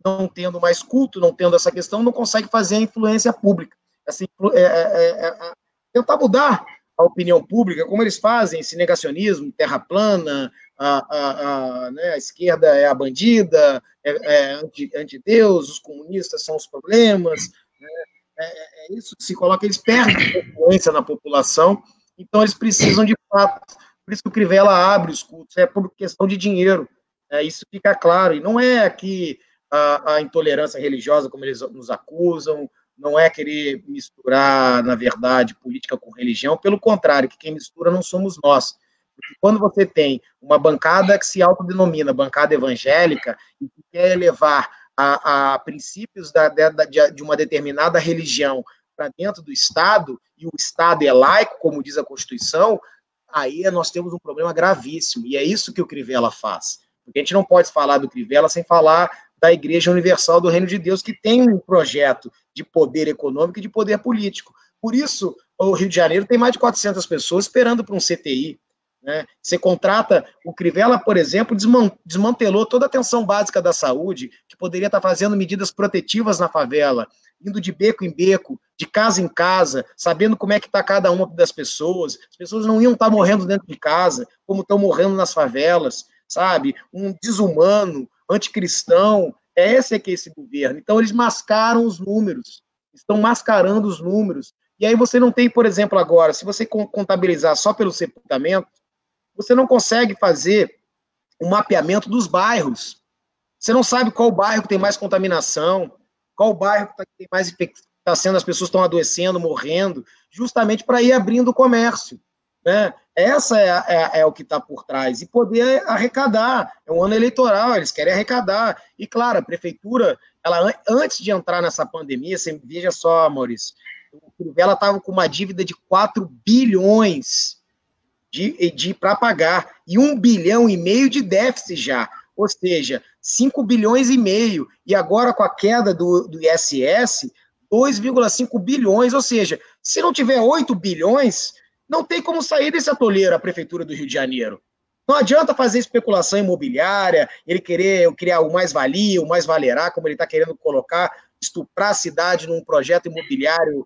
não tendo mais culto, não tendo essa questão, não consegue fazer a influência pública. Assim, tentar mudar a opinião pública, como eles fazem, esse negacionismo, terra plana, né, a esquerda é a bandida, anti-Deus, os comunistas são os problemas, né, isso que se coloca, eles perdem influência na população, então eles precisam de fato, por isso que o Crivella abre os cultos, é por questão de dinheiro, isso fica claro, e não é aqui a intolerância religiosa, como eles nos acusam, não é querer misturar, na verdade, política com religião, pelo contrário, que quem mistura não somos nós. Porque quando você tem uma bancada que se autodenomina bancada evangélica e que quer levar a princípios de uma determinada religião para dentro do Estado, e o Estado é laico, como diz a Constituição, aí nós temos um problema gravíssimo, e é isso que o Crivella faz. Porque a gente não pode falar do Crivella sem falar da Igreja Universal do Reino de Deus, que tem um projeto de poder econômico e de poder político. Por isso, o Rio de Janeiro tem mais de 400 pessoas esperando para um CTI. Né? Você contrata, o Crivella, por exemplo, desmantelou toda a atenção básica da saúde, que poderia estar fazendo medidas protetivas na favela, indo de beco em beco, de casa em casa, sabendo como é que está cada uma das pessoas. As pessoas não iam estar morrendo dentro de casa, como estão morrendo nas favelas, sabe? Um desumano, anticristão, esse é que é esse governo. Então, eles mascaram os números, estão mascarando os números. E aí você não tem, por exemplo, agora, se você contabilizar só pelo sepultamento, você não consegue fazer um mapeamento dos bairros. Você não sabe qual bairro tem mais contaminação, qual bairro que tem mais está sendo, as pessoas estão adoecendo, morrendo, justamente para ir abrindo o comércio. Né? Essa é o que está por trás. E poder arrecadar. É um ano eleitoral, eles querem arrecadar. E, claro, a prefeitura, ela, antes de entrar nessa pandemia, você veja só, Maurício, o Crivella estava com uma dívida de 4 bilhões para pagar, e 1,5 bilhão de déficit já, ou seja, 5 bilhões e meio, e agora com a queda do ISS, 2,5 bilhões, ou seja, se não tiver 8 bilhões, não tem como sair desse atoleiro a Prefeitura do Rio de Janeiro. Não adianta fazer especulação imobiliária, ele querer criar o mais-valia, o mais-valerá, como ele está querendo colocar, estuprar a cidade num projeto imobiliário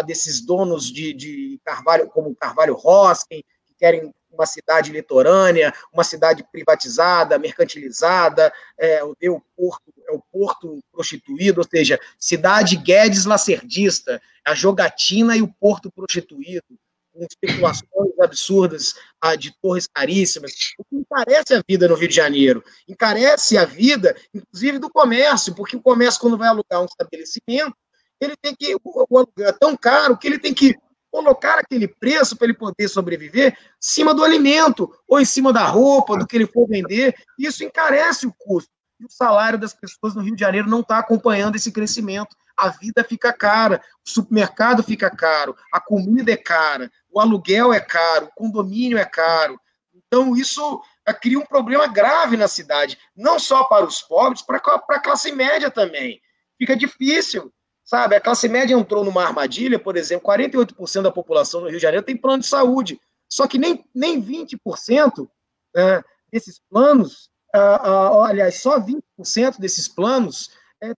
desses donos de Carvalho, como Carvalho Hosken, querem uma cidade litorânea, uma cidade privatizada, mercantilizada, o porto prostituído, ou seja, cidade Guedes lacerdista, a jogatina e o porto prostituído, com especulações absurdas de torres caríssimas, o que encarece a vida no Rio de Janeiro. Encarece a vida, inclusive, do comércio, porque o comércio, quando vai alugar um estabelecimento, ele tem que, o aluguel é tão caro que ele tem que colocar aquele preço para ele poder sobreviver em cima do alimento, ou em cima da roupa, do que ele for vender, e isso encarece o custo. E o salário das pessoas no Rio de Janeiro não está acompanhando esse crescimento. A vida fica cara, o supermercado fica caro, a comida é cara, o aluguel é caro, o condomínio é caro. Então, isso cria um problema grave na cidade, não só para os pobres, para a classe média também. Fica difícil, sabe? A classe média entrou numa armadilha, por exemplo, 48% da população no Rio de Janeiro tem plano de saúde, só que nem 20% desses planos, aliás, só 20% desses planos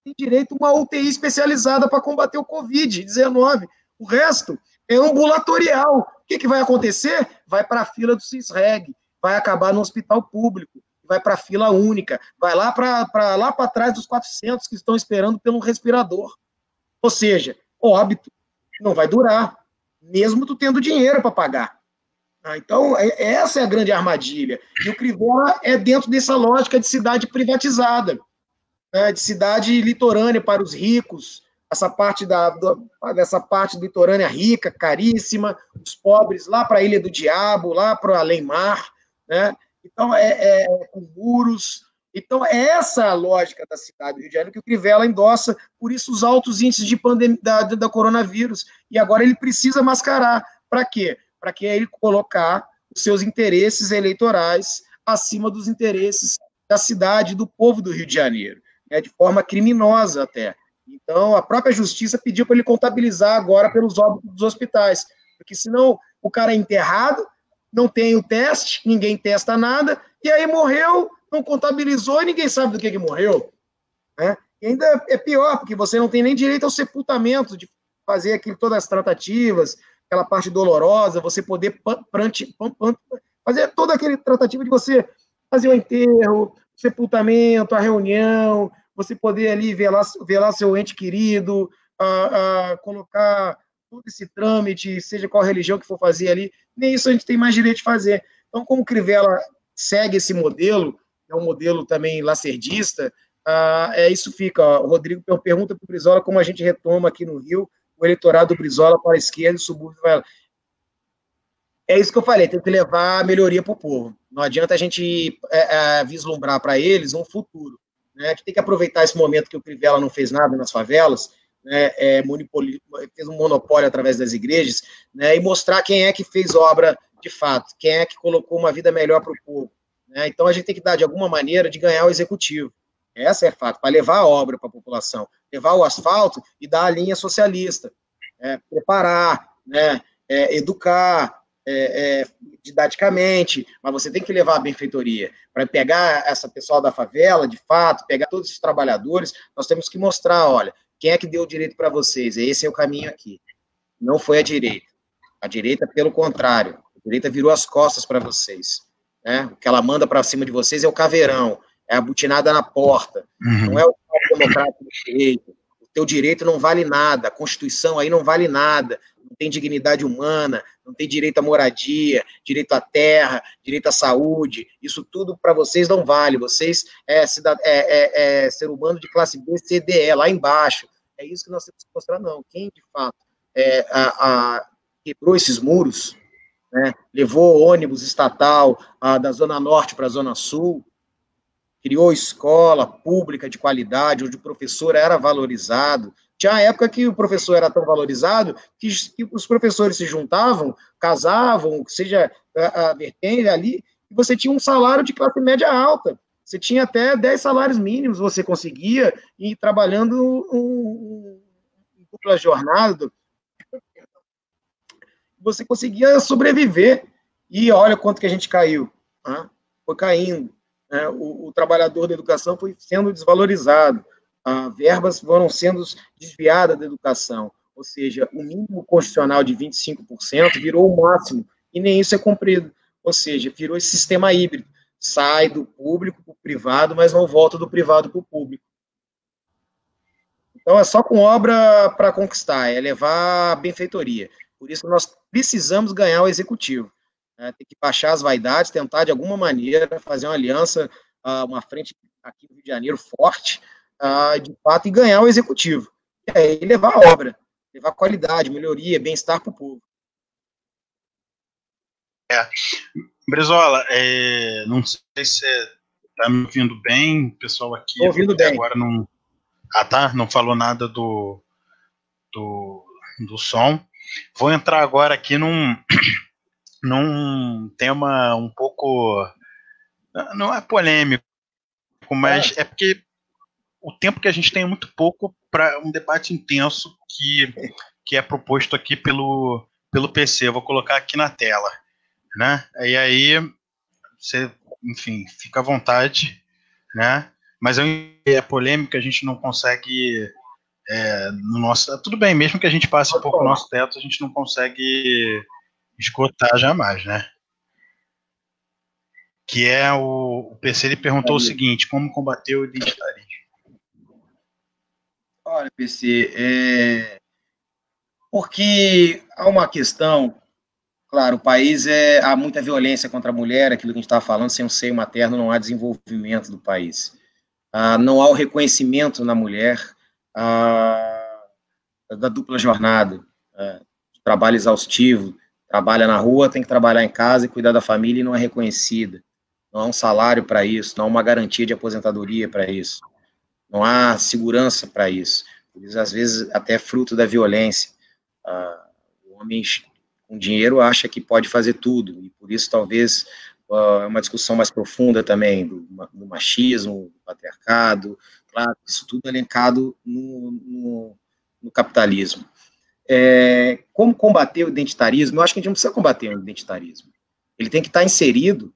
tem direito a uma UTI especializada para combater o Covid-19. O resto é ambulatorial. O que vai acontecer? Vai para a fila do CISREG, vai acabar no hospital público, vai para a fila única, vai lá para trás dos 400 que estão esperando pelo respirador. Ou seja, óbito, não vai durar, mesmo tu tendo dinheiro para pagar. Então, essa é a grande armadilha. E o Crivella é dentro dessa lógica de cidade privatizada, de cidade litorânea para os ricos, essa parte dessa parte litorânea rica, caríssima, os pobres lá para a Ilha do Diabo, lá para além-mar, né? Então, com muros. Então, é essa a lógica da cidade do Rio de Janeiro que o Crivella endossa, por isso os altos índices de pandemia da coronavírus. E agora ele precisa mascarar. Para quê? Para que ele colocar os seus interesses eleitorais acima dos interesses da cidade, do povo do Rio de Janeiro, de forma criminosa até. Então, a própria justiça pediu para ele contabilizar agora pelos óbitos dos hospitais, porque senão o cara é enterrado, não tem o teste, ninguém testa nada, e aí morreu, não contabilizou e ninguém sabe do que morreu. Né? E ainda é pior, porque você não tem nem direito ao sepultamento, de fazer todas as tratativas, aquela parte dolorosa, você poder fazer toda aquela tratativa de você fazer o enterro, o sepultamento, a reunião, você poder ali velar seu ente querido, colocar todo esse trâmite, seja qual religião que for fazer ali, nem isso a gente tem mais direito de fazer. Então, como o Crivella segue esse modelo, é um modelo também lacerdista, isso fica. O Rodrigo pergunta para o Brizola como a gente retoma aqui no Rio o eleitorado do Brizola para a esquerda e o subúrbio vai lá. É isso que eu falei, tem que levar a melhoria para o povo. Não adianta a gente vislumbrar para eles um futuro. Né? A gente tem que aproveitar esse momento que o Crivella não fez nada nas favelas, né? Fez um monopólio através das igrejas, né? E mostrar quem é que fez obra de fato, quem é que colocou uma vida melhor para o povo. Né? Então a gente tem que dar, de alguma maneira, de ganhar o executivo. Essa é fato, para levar a obra para a população, levar o asfalto e dar a linha socialista, preparar, né? Educar, didaticamente, mas você tem que levar a benfeitoria. Para pegar essa pessoal da favela, de fato, pegar todos esses trabalhadores, nós temos que mostrar, olha, quem é que deu o direito para vocês? Esse é o caminho aqui. Não foi a direita. A direita, pelo contrário, a direita virou as costas para vocês. Né? O que ela manda para cima de vocês é o caveirão, é a butinada na porta, não é o Estado democrático do direito. O teu direito não vale nada, a Constituição aí não vale nada, não tem dignidade humana, não tem direito à moradia, direito à terra, direito à saúde, isso tudo para vocês não vale, vocês ser humano de classe B, C, D, E, lá embaixo, é isso que nós temos que mostrar, não, quem de fato quebrou esses muros, né, levou ônibus estatal da Zona Norte para a Zona Sul, criou escola pública de qualidade, onde o professor era valorizado. Tinha uma época que o professor era tão valorizado que os professores se juntavam, casavam, seja a vertente ali, e você tinha um salário de classe média alta. Você tinha até 10 salários mínimos, você conseguia ir trabalhando em dupla jornada, você conseguia sobreviver. E olha quanto que a gente caiu. Tá? Foi caindo. Né? O trabalhador da educação foi sendo desvalorizado. Verbas foram sendo desviadas da educação. Ou seja, o mínimo constitucional de 25% virou o máximo. E nem isso é cumprido. Ou seja, virou esse sistema híbrido. Sai do público para o privado, mas não volta do privado para o público. Então, é só com obra para conquistar, é levar a benfeitoria. Por isso, nós precisamos ganhar o executivo. Tem que baixar as vaidades, tentar, de alguma maneira, fazer uma aliança, uma frente aqui no Rio de Janeiro forte, de fato, e ganhar o executivo. E aí levar a obra, levar qualidade, melhoria, bem-estar para o povo. Brizola, não sei se você está me ouvindo bem, o pessoal aqui Estou ouvindo bem. Agora não... tá? Não falou nada do som. Vou entrar agora aqui num tema um pouco... Não é polêmico, mas é porque o tempo que a gente tem é muito pouco para um debate intenso que é proposto aqui pelo PC. Eu vou colocar aqui na tela, né? E aí você, enfim, fica à vontade, né? Mas é polêmica, a gente não consegue no nosso... Tudo bem, mesmo que a gente passe um pouco o nosso teto, a gente não consegue esgotar jamais, né? Que é o PC, ele perguntou o seguinte: como combater o identitarismo? Olha, PC, porque há uma questão, claro, o país há muita violência contra a mulher, aquilo que a gente estava falando, sem um seio materno não há desenvolvimento do país. Não há o reconhecimento na mulher da dupla jornada, trabalho exaustivo, trabalha na rua, tem que trabalhar em casa e cuidar da família e não é reconhecida. Não há um salário para isso, não há uma garantia de aposentadoria para isso, não há segurança para isso. Por isso, às vezes, até é fruto da violência. O homem com dinheiro acha que pode fazer tudo, e por isso, talvez, é uma discussão mais profunda também do machismo, do patriarcado, claro, isso tudo elencado no capitalismo. Como combater o identitarismo? Eu acho que a gente não precisa combater o identitarismo. Ele tem que estar inserido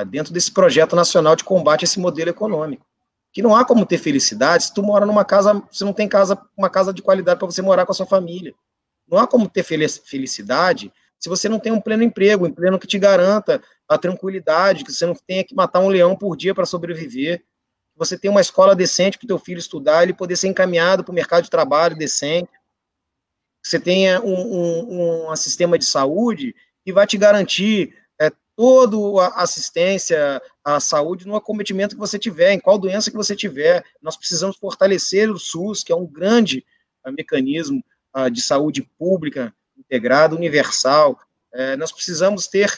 dentro desse projeto nacional de combate a esse modelo econômico. Que não há como ter felicidade se tu mora numa casa, você não tem uma casa de qualidade para você morar com a sua família. Não há como ter felicidade se você não tem um pleno emprego, um pleno que te garanta a tranquilidade, que você não tenha que matar um leão por dia para sobreviver, que você tenha uma escola decente para o teu filho estudar, ele poder ser encaminhado para o mercado de trabalho decente, que você tenha um sistema de saúde que vai te garantir toda a assistência à saúde no acometimento que você tiver, em qual doença que você tiver. Nós precisamos fortalecer o SUS, que é um grande mecanismo de saúde pública, integrado, universal. Nós precisamos ter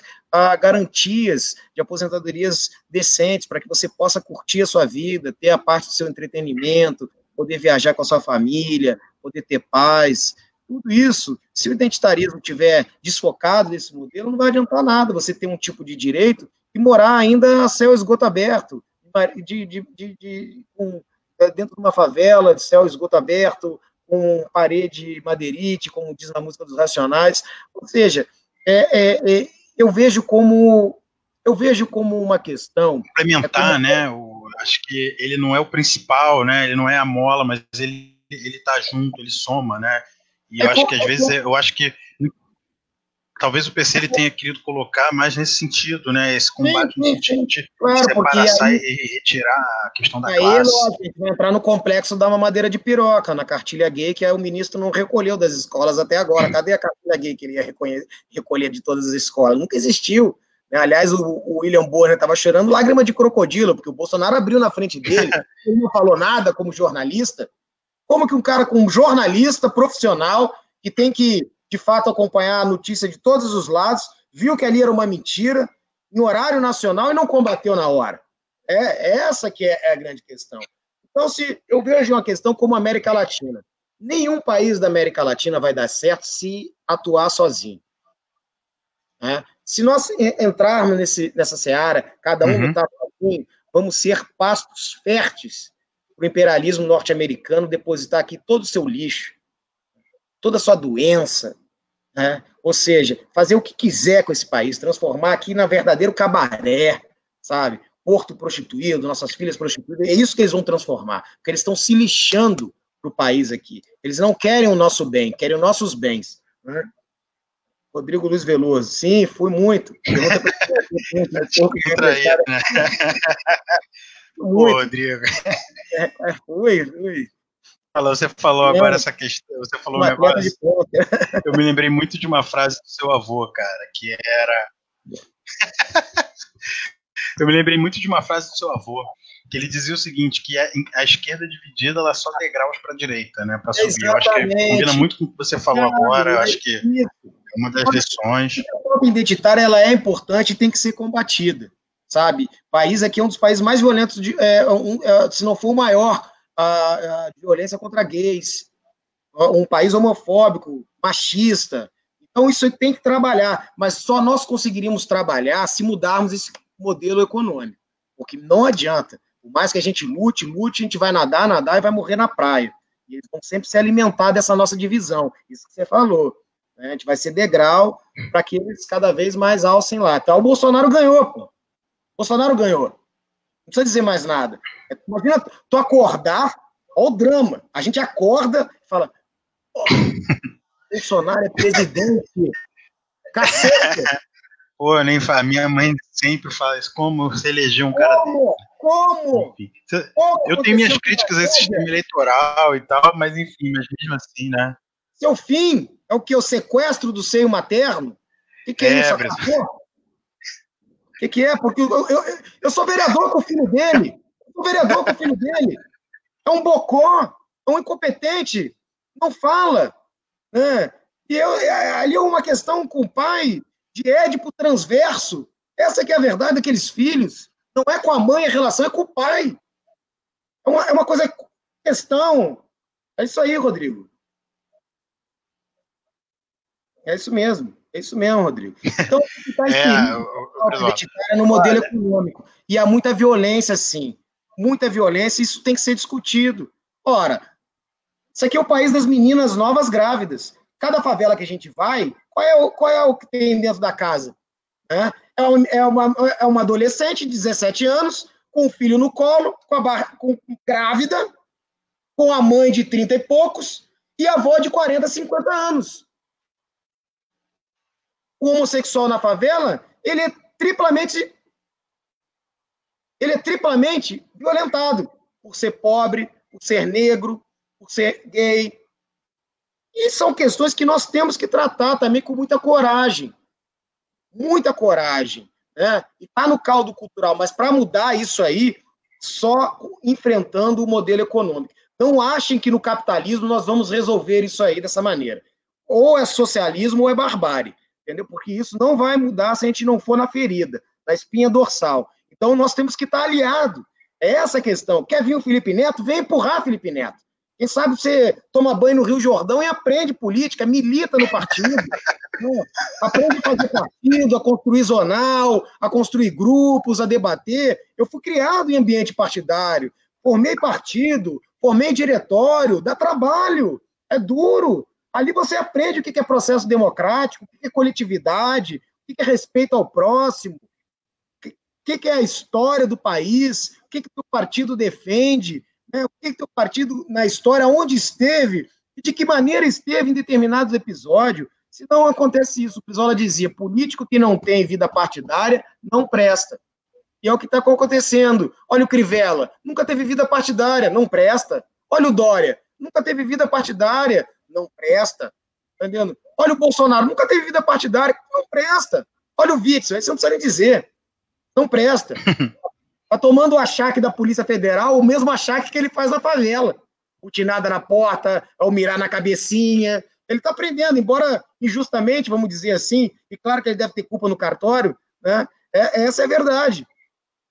garantias de aposentadorias decentes para que você possa curtir a sua vida, ter a parte do seu entretenimento, poder viajar com a sua família, poder ter paz. Tudo isso, se o identitarismo estiver desfocado desse modelo, não vai adiantar nada você ter um tipo de direito e morar ainda a céu esgoto aberto, dentro de uma favela, de céu esgoto aberto, com parede madeirite, como diz na música dos Racionais. Ou seja, eu vejo como uma questão... Complementar, né? Acho que ele não é o principal, né? Ele não é a mola, mas ele está junto, ele soma, né? E eu acho que às vezes, talvez o PC ele tenha querido colocar mais nesse sentido, né? Esse combate no sentido de separar e retirar a questão da classe. A gente vai entrar no complexo da mamadeira de piroca, na cartilha gay, que o ministro não recolheu das escolas até agora. Cadê a cartilha gay que ele ia recolher de todas as escolas? Nunca existiu. Aliás, o William Bonner estava chorando lágrima de crocodilo, porque o Bolsonaro abriu na frente dele, ele não falou nada como jornalista. Como que um cara com um jornalista profissional, que tem que, de fato, acompanhar a notícia de todos os lados, viu que ali era uma mentira, em horário nacional, e não combateu na hora? Essa que é a grande questão. Então, se eu vejo uma questão como a América Latina, nenhum país da América Latina vai dar certo se atuar sozinho. Se nós entrarmos nessa seara, cada um lutar sozinho, vamos ser pastos férteis para o imperialismo norte-americano depositar aqui todo o seu lixo, toda a sua doença, ou seja, fazer o que quiser com esse país, transformar aqui na verdadeiro cabaré, sabe? Porto prostituído, nossas filhas prostituídas, é isso que eles vão transformar, porque eles estão se lixando para o país aqui. Eles não querem o nosso bem, querem os nossos bens. Rodrigo Luiz Veloso. Sim, fui muito. Entra aí, né? Pô, Rodrigo. Fui. Você falou agora essa questão, você falou um negócio. Eu me lembrei muito de uma frase do seu avô, cara, que era. Eu me lembrei muito de uma frase do seu avô, que ele dizia o seguinte, que a esquerda dividida, ela só degraus para a direita, né, para subir. Eu acho que combina muito com o que você falou agora, eu acho que é uma das lições. A própria identitária, ela é importante e tem que ser combatida, sabe? O país aqui é um dos países mais violentos, se não for o maior, a violência contra gays, um país homofóbico, machista. Então, isso tem que trabalhar, mas só nós conseguiríamos trabalhar se mudarmos esse modelo econômico, porque não adianta. Por mais que a gente lute, a gente vai nadar e vai morrer na praia. E eles vão sempre se alimentar dessa nossa divisão. Isso que você falou. Né? A gente vai ser degrau para que eles cada vez mais alcem lá. Então, o Bolsonaro ganhou, pô. O Bolsonaro ganhou. Não precisa dizer mais nada. Imagina tu acordar, olha o drama. A gente acorda e fala, Bolsonaro é presidente. Cacete. Pô, nem fala. Minha mãe sempre fala isso. Como você elegeu um cara dele? Como? Eu tenho minhas críticas a esse sistema eleitoral e tal, mas enfim, mas mesmo assim, né? Seu fim é o que? O sequestro do seio materno? O que é isso? O que é? Porque eu sou vereador com o filho dele. É um bocó, é um incompetente. Não fala. Né? E ali é uma questão com o pai de Édipo transverso. Essa que é a verdade daqueles filhos. Não é com a mãe a relação, é com o pai. É uma coisa, questão. É isso aí, Rodrigo. É isso mesmo, Rodrigo. Então, está inserido no modelo econômico. E há muita violência, sim. Muita violência, isso tem que ser discutido. Ora, isso aqui é o país das meninas novas grávidas. Cada favela que a gente vai, qual é o que tem dentro da casa? É uma adolescente de 17 anos, com o filho no colo, com grávida, com a mãe de 30 e poucos, e a avó de 40, 50 anos. O homossexual na favela, ele é triplamente violentado por ser pobre, por ser negro, por ser gay. E são questões que nós temos que tratar também com muita coragem. Muita coragem. Né? E está no caldo cultural, mas para mudar isso aí, só enfrentando o modelo econômico. Não achem que no capitalismo nós vamos resolver isso aí dessa maneira. Ou é socialismo ou é barbárie. Entendeu? Porque isso não vai mudar se a gente não for na ferida, na espinha dorsal. Então, nós temos que estar aliado. É essa a questão. Quer vir o Felipe Neto? Vem empurrar Felipe Neto. Quem sabe você toma banho no Rio Jordão e aprende política, milita no partido. Né? Aprende a fazer partido, a construir zonal, a construir grupos, a debater. Eu fui criado em ambiente partidário, formei partido, formei diretório, dá trabalho, é duro. Ali você aprende o que é processo democrático, o que é coletividade, o que é respeito ao próximo, o que é a história do país, o que o partido defende, né? O que o partido, na história, onde esteve, e de que maneira esteve em determinados episódios. Se não acontece isso, o Brizola dizia, político que não tem vida partidária não presta. E é o que está acontecendo. Olha o Crivella, nunca teve vida partidária, não presta. Olha o Dória, nunca teve vida partidária, não presta. Tá entendendo? Olha o Bolsonaro, nunca teve vida partidária, não presta. Olha o Witzel, aí você não precisa nem dizer. Não presta. Tá tomando o achaque da Polícia Federal, o mesmo achaque que ele faz na favela. Butinada na porta, ao mirar na cabecinha. Ele está aprendendo, embora injustamente, vamos dizer assim, e claro que ele deve ter culpa no cartório, né? Essa é a verdade.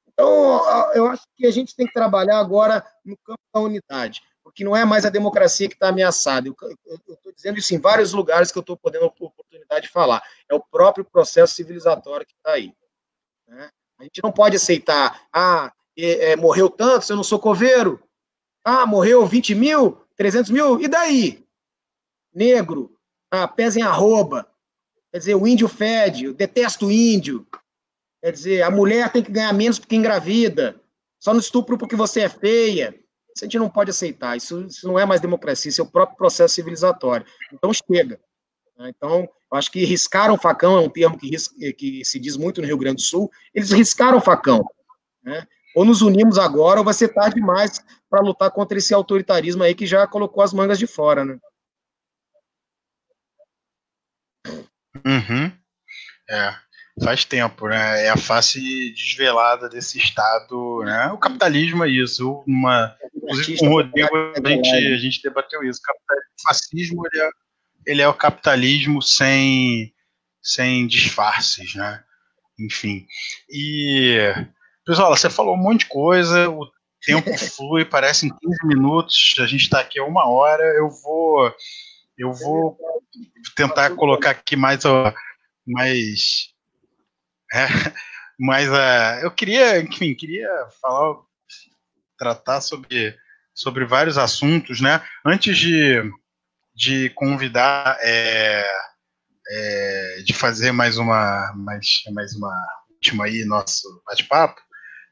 Então, eu acho que a gente tem que trabalhar agora no campo da unidade, porque não é mais a democracia que está ameaçada. Eu estou dizendo isso em vários lugares que eu estou podendo a oportunidade de falar. É o próprio processo civilizatório que está aí. Né? A gente não pode aceitar, morreu tanto, eu não sou coveiro. Morreu 20 mil, 300 mil, e daí? Negro, pés em arroba. Quer dizer, o índio fede, eu detesto o índio. Quer dizer, a mulher tem que ganhar menos porque engravida. Só não estupro porque você é feia. Isso a gente não pode aceitar. Isso não é mais democracia, isso é o próprio processo civilizatório. Então, chega. Então, Eu acho que riscaram o facão, é um termo que se diz muito no Rio Grande do Sul, eles riscaram o facão, né? Ou nos unimos agora, ou vai ser tarde demais para lutar contra esse autoritarismo aí que já colocou as mangas de fora, né? Uhum. É, faz tempo, né? É a face desvelada desse Estado, né? O capitalismo é isso. Inclusive com o Rodrigo a gente debateu isso. O fascismo ele é o capitalismo sem disfarces, né? Enfim. E, pessoal, você falou um monte de coisa, o tempo flui, parece em 15 minutos, a gente está aqui há 1 hora, eu vou tentar colocar aqui mais é, mas eu queria, enfim, tratar sobre vários assuntos, né? Antes de convidar, de fazer mais uma última aí, nosso bate-papo,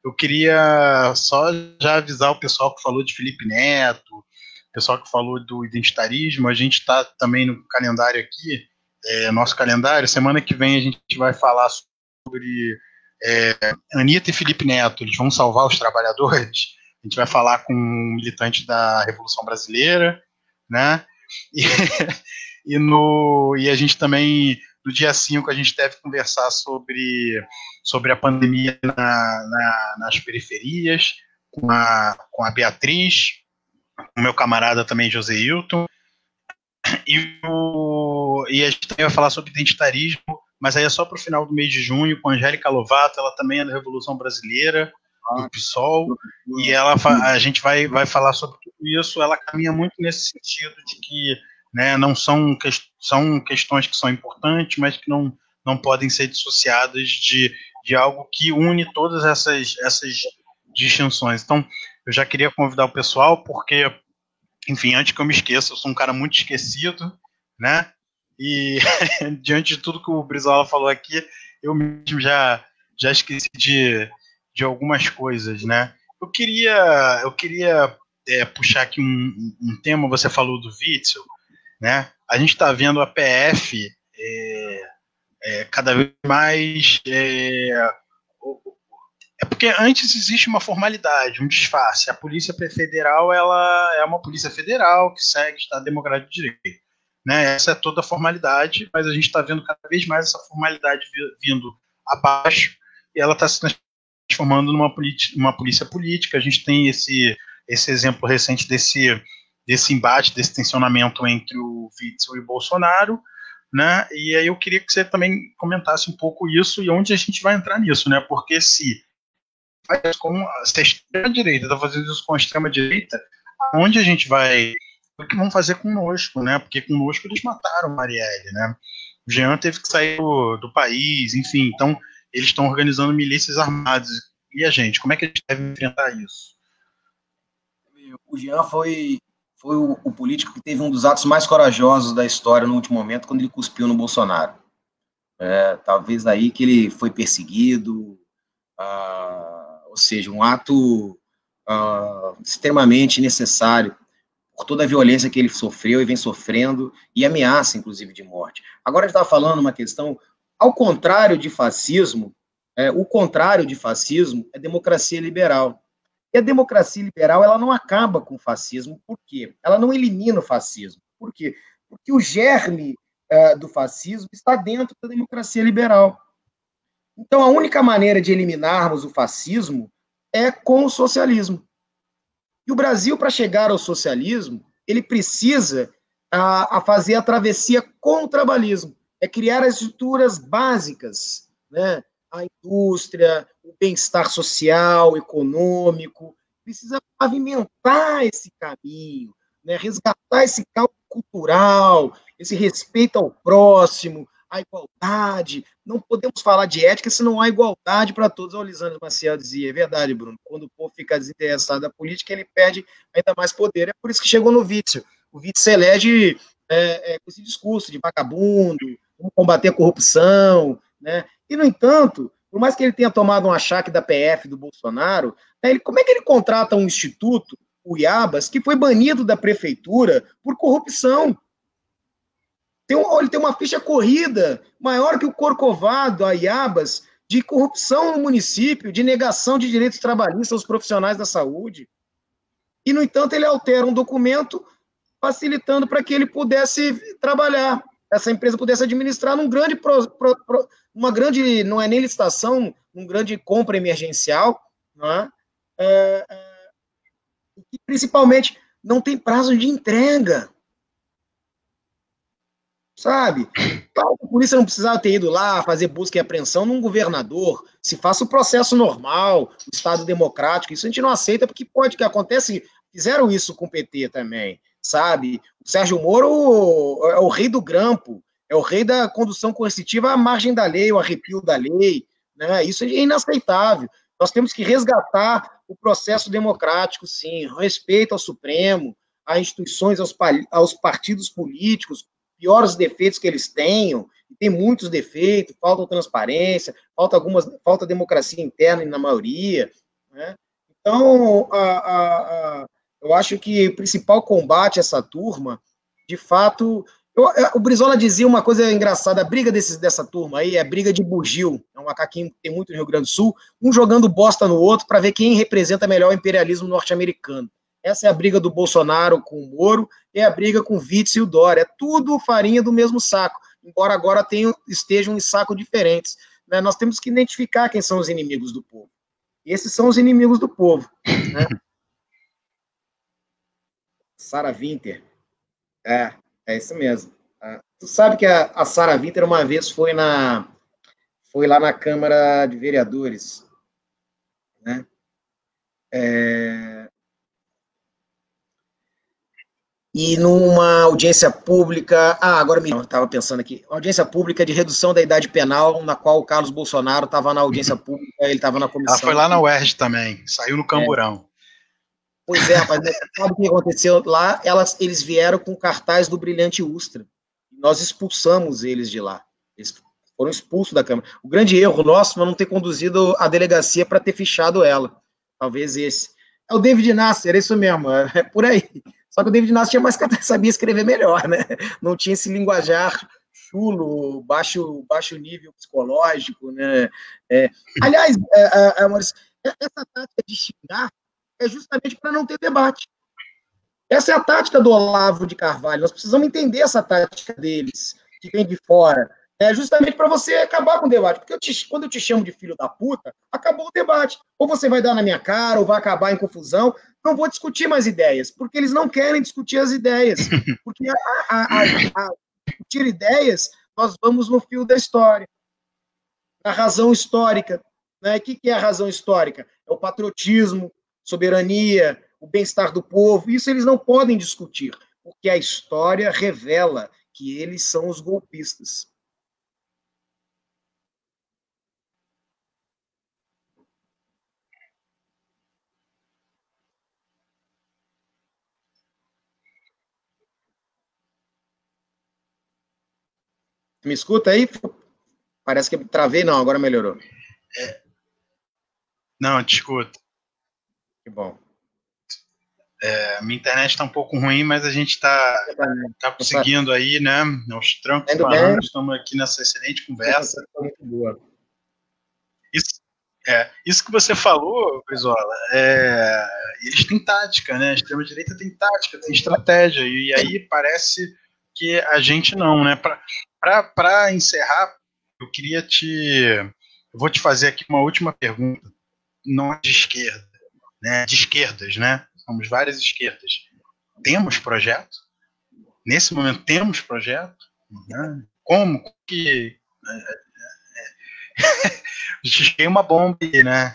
eu queria só já avisar o pessoal que falou de Felipe Neto, o pessoal que falou do identitarismo, a gente está também no calendário aqui, nosso calendário, semana que vem a gente vai falar sobre Anitta e Felipe Neto, eles vão salvar os trabalhadores. A gente vai falar com um militante da Revolução Brasileira, né? E a gente também, no dia 5, a gente deve conversar sobre a pandemia nas periferias, com a Beatriz, com o meu camarada também, José Hilton. E a gente também vai falar sobre identitarismo, mas aí é só para o final do mês de junho, com a Angélica Lovato, ela também é da Revolução Brasileira, do PSOL, e a gente vai falar sobre tudo isso. Ela caminha muito nesse sentido de que, né, não são questões que são importantes, mas que não podem ser dissociadas de algo que une todas essas distinções. Então, eu já queria convidar o pessoal, porque, enfim, antes que eu me esqueça, eu sou um cara muito esquecido, né? E diante de tudo que o Brizola falou aqui, eu mesmo já esqueci de algumas coisas, né? Eu queria puxar aqui um tema, você falou do Witzel, né? A gente está vendo a PF cada vez mais porque antes existe uma formalidade, um disfarce. A Polícia Federal ela é uma polícia federal que segue o Estado Democrático de Direito. Né? Essa é toda a formalidade, mas a gente está vendo cada vez mais essa formalidade vindo abaixo e ela está se transformando numa polícia política. A gente tem esse exemplo recente desse embate, desse tensionamento entre o Witzel e o Bolsonaro, né? E aí eu queria que você também comentasse um pouco isso e onde a gente vai entrar nisso, né? Porque se a extrema-direita está fazendo isso com a extrema-direita, onde a gente vai... O que vão fazer conosco, né? Porque conosco eles mataram Marielle, né? O Jean teve que sair do país, enfim. Então, eles estão organizando milícias armadas. E a gente, como é que a gente deve enfrentar isso? O Jean foi o político que teve um dos atos mais corajosos da história no último momento, quando ele cuspiu no Bolsonaro. Talvez aí que ele foi perseguido, ou seja, um ato extremamente necessário por toda a violência que ele sofreu e vem sofrendo, e ameaça, inclusive, de morte. Agora a gente está falando uma questão, ao contrário de fascismo, o contrário de fascismo é democracia liberal. E a democracia liberal, ela não acaba com o fascismo, por quê? Ela não elimina o fascismo. Por quê? Porque o germe do fascismo está dentro da democracia liberal. Então, a única maneira de eliminarmos o fascismo é com o socialismo. E o Brasil, para chegar ao socialismo, ele precisa fazer a travessia com o trabalhismo. É criar as estruturas básicas, né? A indústria, o bem-estar social, econômico. Precisa pavimentar esse caminho, né? Resgatar esse caldo cultural, esse respeito ao próximo, a igualdade. Não podemos falar de ética se não há igualdade para todos. O Lisandro Maciel dizia, é verdade, Bruno, quando o povo fica desinteressado da política, ele perde ainda mais poder. É por isso que chegou no Witzel. O Witzel elege com esse discurso de vagabundo, vamos combater a corrupção, né? E, no entanto, por mais que ele tenha tomado um achaque da PF do Bolsonaro, né, como é que ele contrata um instituto, o IABAS, que foi banido da prefeitura por corrupção? Ele tem uma ficha corrida maior que o Corcovado, a Iabas, de corrupção no município, de negação de direitos trabalhistas aos profissionais da saúde. E, no entanto, ele altera um documento facilitando para que ele pudesse trabalhar, essa empresa pudesse administrar uma grande, não é nem licitação, um grande compra emergencial, não é? E principalmente não tem prazo de entrega, sabe? Claro, a polícia não precisava ter ido lá fazer busca e apreensão num governador, se faça o processo normal, o Estado democrático, isso a gente não aceita, porque pode que acontece, fizeram isso com o PT também, sabe? O Sérgio Moro é o rei do grampo, é o rei da condução coercitiva à margem da lei, o arrepio da lei, né? Isso é inaceitável. Nós temos que resgatar o processo democrático, sim, respeito ao Supremo, às instituições, aos partidos políticos, piores defeitos que eles tenham, tem muitos defeitos, falta transparência, falta democracia interna na maioria, né? Então, eu acho que o principal combate a essa turma, de fato, o Brizola dizia uma coisa engraçada, a briga dessa turma aí é briga de bugio, é um macaquinho que tem muito no Rio Grande do Sul, um jogando bosta no outro para ver quem representa melhor o imperialismo norte-americano. Essa é a briga do Bolsonaro com o Moro, é a briga com o Witzel e o Dória, é tudo farinha do mesmo saco, embora agora estejam em sacos diferentes, né? Nós temos que identificar quem são os inimigos do povo. Esses são os inimigos do povo, né? Sarah Winter. É isso mesmo. Tu sabe que a Sarah Winter uma vez foi lá na Câmara de Vereadores, né? E numa audiência pública, agora eu estava pensando aqui, audiência pública de redução da idade penal, na qual o Carlos Bolsonaro estava na audiência pública, ele estava na comissão. Ela foi lá na UERJ também, saiu no Camburão. Pois é, rapaz, mas sabe o que aconteceu lá? Eles vieram com cartaz do Brilhante Ustra. Nós expulsamos eles de lá. Eles foram expulsos da Câmara. O grande erro nosso foi não ter conduzido a delegacia para ter fichado ela. Talvez esse. É o David Nasser, é isso mesmo, é por aí. Só que o David Nasser sabia escrever melhor, né? Não tinha esse linguajar chulo, baixo nível psicológico, né? Aliás, Maurício, essa tática de xingar é justamente para não ter debate. Essa é a tática do Olavo de Carvalho. Nós precisamos entender essa tática deles, que vem de fora. É justamente para você acabar com o debate. Porque quando eu te chamo de filho da puta, acabou o debate. Ou você vai dar na minha cara, ou vai acabar em confusão. Não vou discutir mais ideias, porque eles não querem discutir as ideias. Porque discutir ideias, nós vamos no fio da história. A razão histórica. Né? O que é a razão histórica? É o patriotismo, soberania, o bem-estar do povo. Isso eles não podem discutir, porque a história revela que eles são os golpistas. Me escuta aí? Parece que eu travei, não, agora melhorou. Não, te escuto. Que bom. Minha internet está um pouco ruim, mas a gente está conseguindo aí, né? Aos trancos e barrancos, estamos aqui nessa excelente conversa. Muito boa. Isso que você falou, Brizola, eles têm tática, né? A extrema-direita tem tática, tem estratégia, e aí parece que a gente não, né? Para encerrar, eu vou te fazer aqui uma última pergunta, não é de esquerda, né? De esquerdas, né? Somos várias esquerdas. Temos projeto? Nesse momento temos projeto? Né? Como que... Cheguei uma bomba aí, né?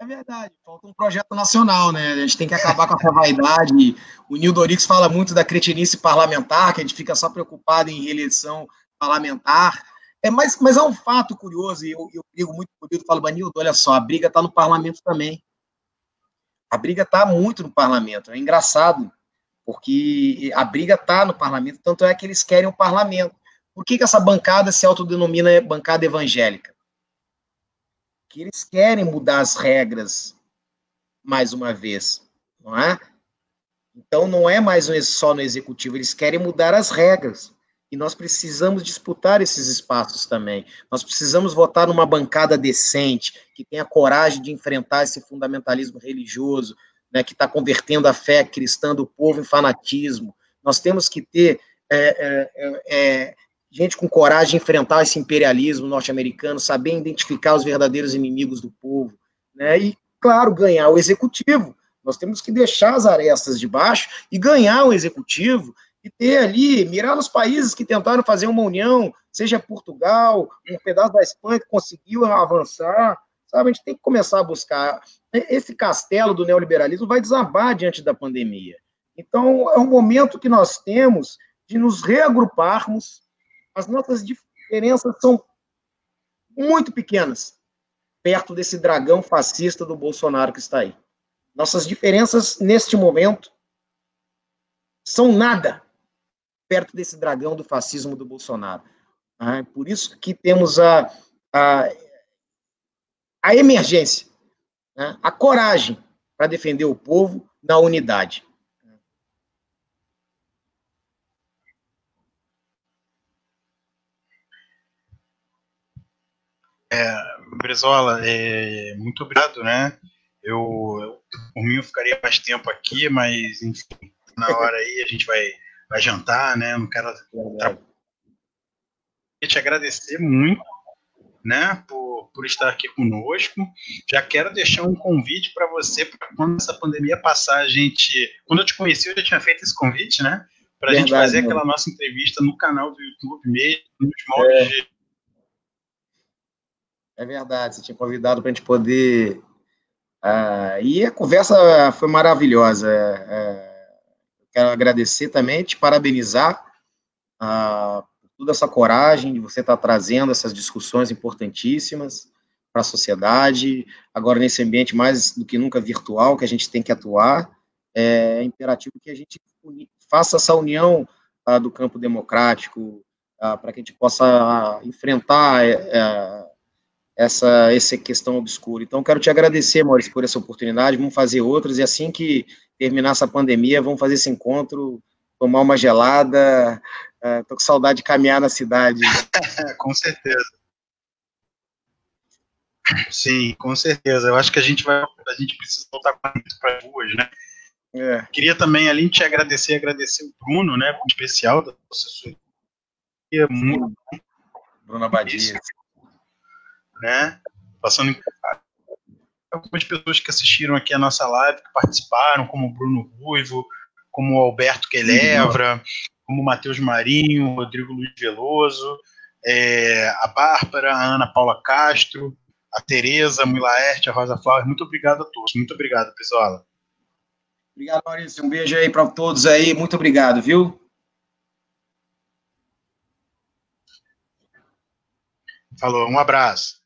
É verdade, falta um projeto nacional, né? A gente tem que acabar com essa vaidade. O Nildo Orix fala muito da cretinice parlamentar, que a gente fica só preocupado em reeleição parlamentar. Mas é um fato curioso, e eu brigo muito por isso, falo, Nildo, olha só, a briga está no parlamento também. A briga está muito no parlamento. É engraçado, porque a briga está no parlamento, tanto é que eles querem o parlamento. Por que essa bancada se autodenomina bancada evangélica? Que eles querem mudar as regras, mais uma vez, não é? Então, não é mais só no executivo, eles querem mudar as regras. E nós precisamos disputar esses espaços também. Nós precisamos votar numa bancada decente, que tenha coragem de enfrentar esse fundamentalismo religioso, né, que está convertendo a fé cristã do povo em fanatismo. Nós temos que ter gente com coragem de enfrentar esse imperialismo norte-americano, saber identificar os verdadeiros inimigos do povo, né, e, claro, ganhar o executivo. Nós temos que deixar as arestas de baixo e ganhar o executivo e ter ali, mirar nos países que tentaram fazer uma união, seja Portugal, um pedaço da Espanha que conseguiu avançar, sabe? A gente tem que começar a buscar. Esse castelo do neoliberalismo vai desabar diante da pandemia. Então, é um momento que nós temos de nos reagruparmos. As nossas diferenças são muito pequenas perto desse dragão fascista do Bolsonaro que está aí. Nossas diferenças, neste momento, são nada perto desse dragão do fascismo do Bolsonaro. Por isso que temos a emergência, a coragem para defender o povo na unidade. Brizola, muito obrigado, né? Por mim, eu ficaria mais tempo aqui, mas, enfim, na hora aí a gente vai jantar, né? Não quero te agradecer muito, né, por estar aqui conosco. Já quero deixar um convite para você, para quando essa pandemia passar, quando eu te conheci, eu já tinha feito esse convite, né? Para a gente fazer aquela nossa entrevista no canal do YouTube mesmo, nos moldes de... É verdade, você tinha convidado para a gente poder... e a conversa foi maravilhosa. Quero agradecer também, te parabenizar por toda essa coragem de você estar trazendo essas discussões importantíssimas para a sociedade, agora nesse ambiente mais do que nunca virtual, que a gente tem que atuar. É imperativo que a gente faça essa união do campo democrático, para que a gente possa enfrentar essa questão obscura. Então, quero te agradecer, Maurício, por essa oportunidade. Vamos fazer outras, e assim que terminar essa pandemia, vamos fazer esse encontro, tomar uma gelada. Estou com saudade de caminhar na cidade. Com certeza. Sim, com certeza. Eu acho que a gente precisa voltar para as ruas, né? Queria também, além de te agradecer o Bruno, né, em especial da assessoria, muito Bruno Abadia, né? Passando algumas pessoas que assistiram aqui a nossa live, que participaram, como o Bruno Ruivo, como o Alberto Quelevra, como o Matheus Marinho, o Rodrigo Luiz Veloso, a Bárbara, a Ana Paula Castro, a Tereza, a Mulaerte, a Rosa Flávia. Muito obrigado a todos. Muito obrigado, Brizola. Obrigado, Maurício. Um beijo aí para todos aí. Muito obrigado, viu? Falou, um abraço.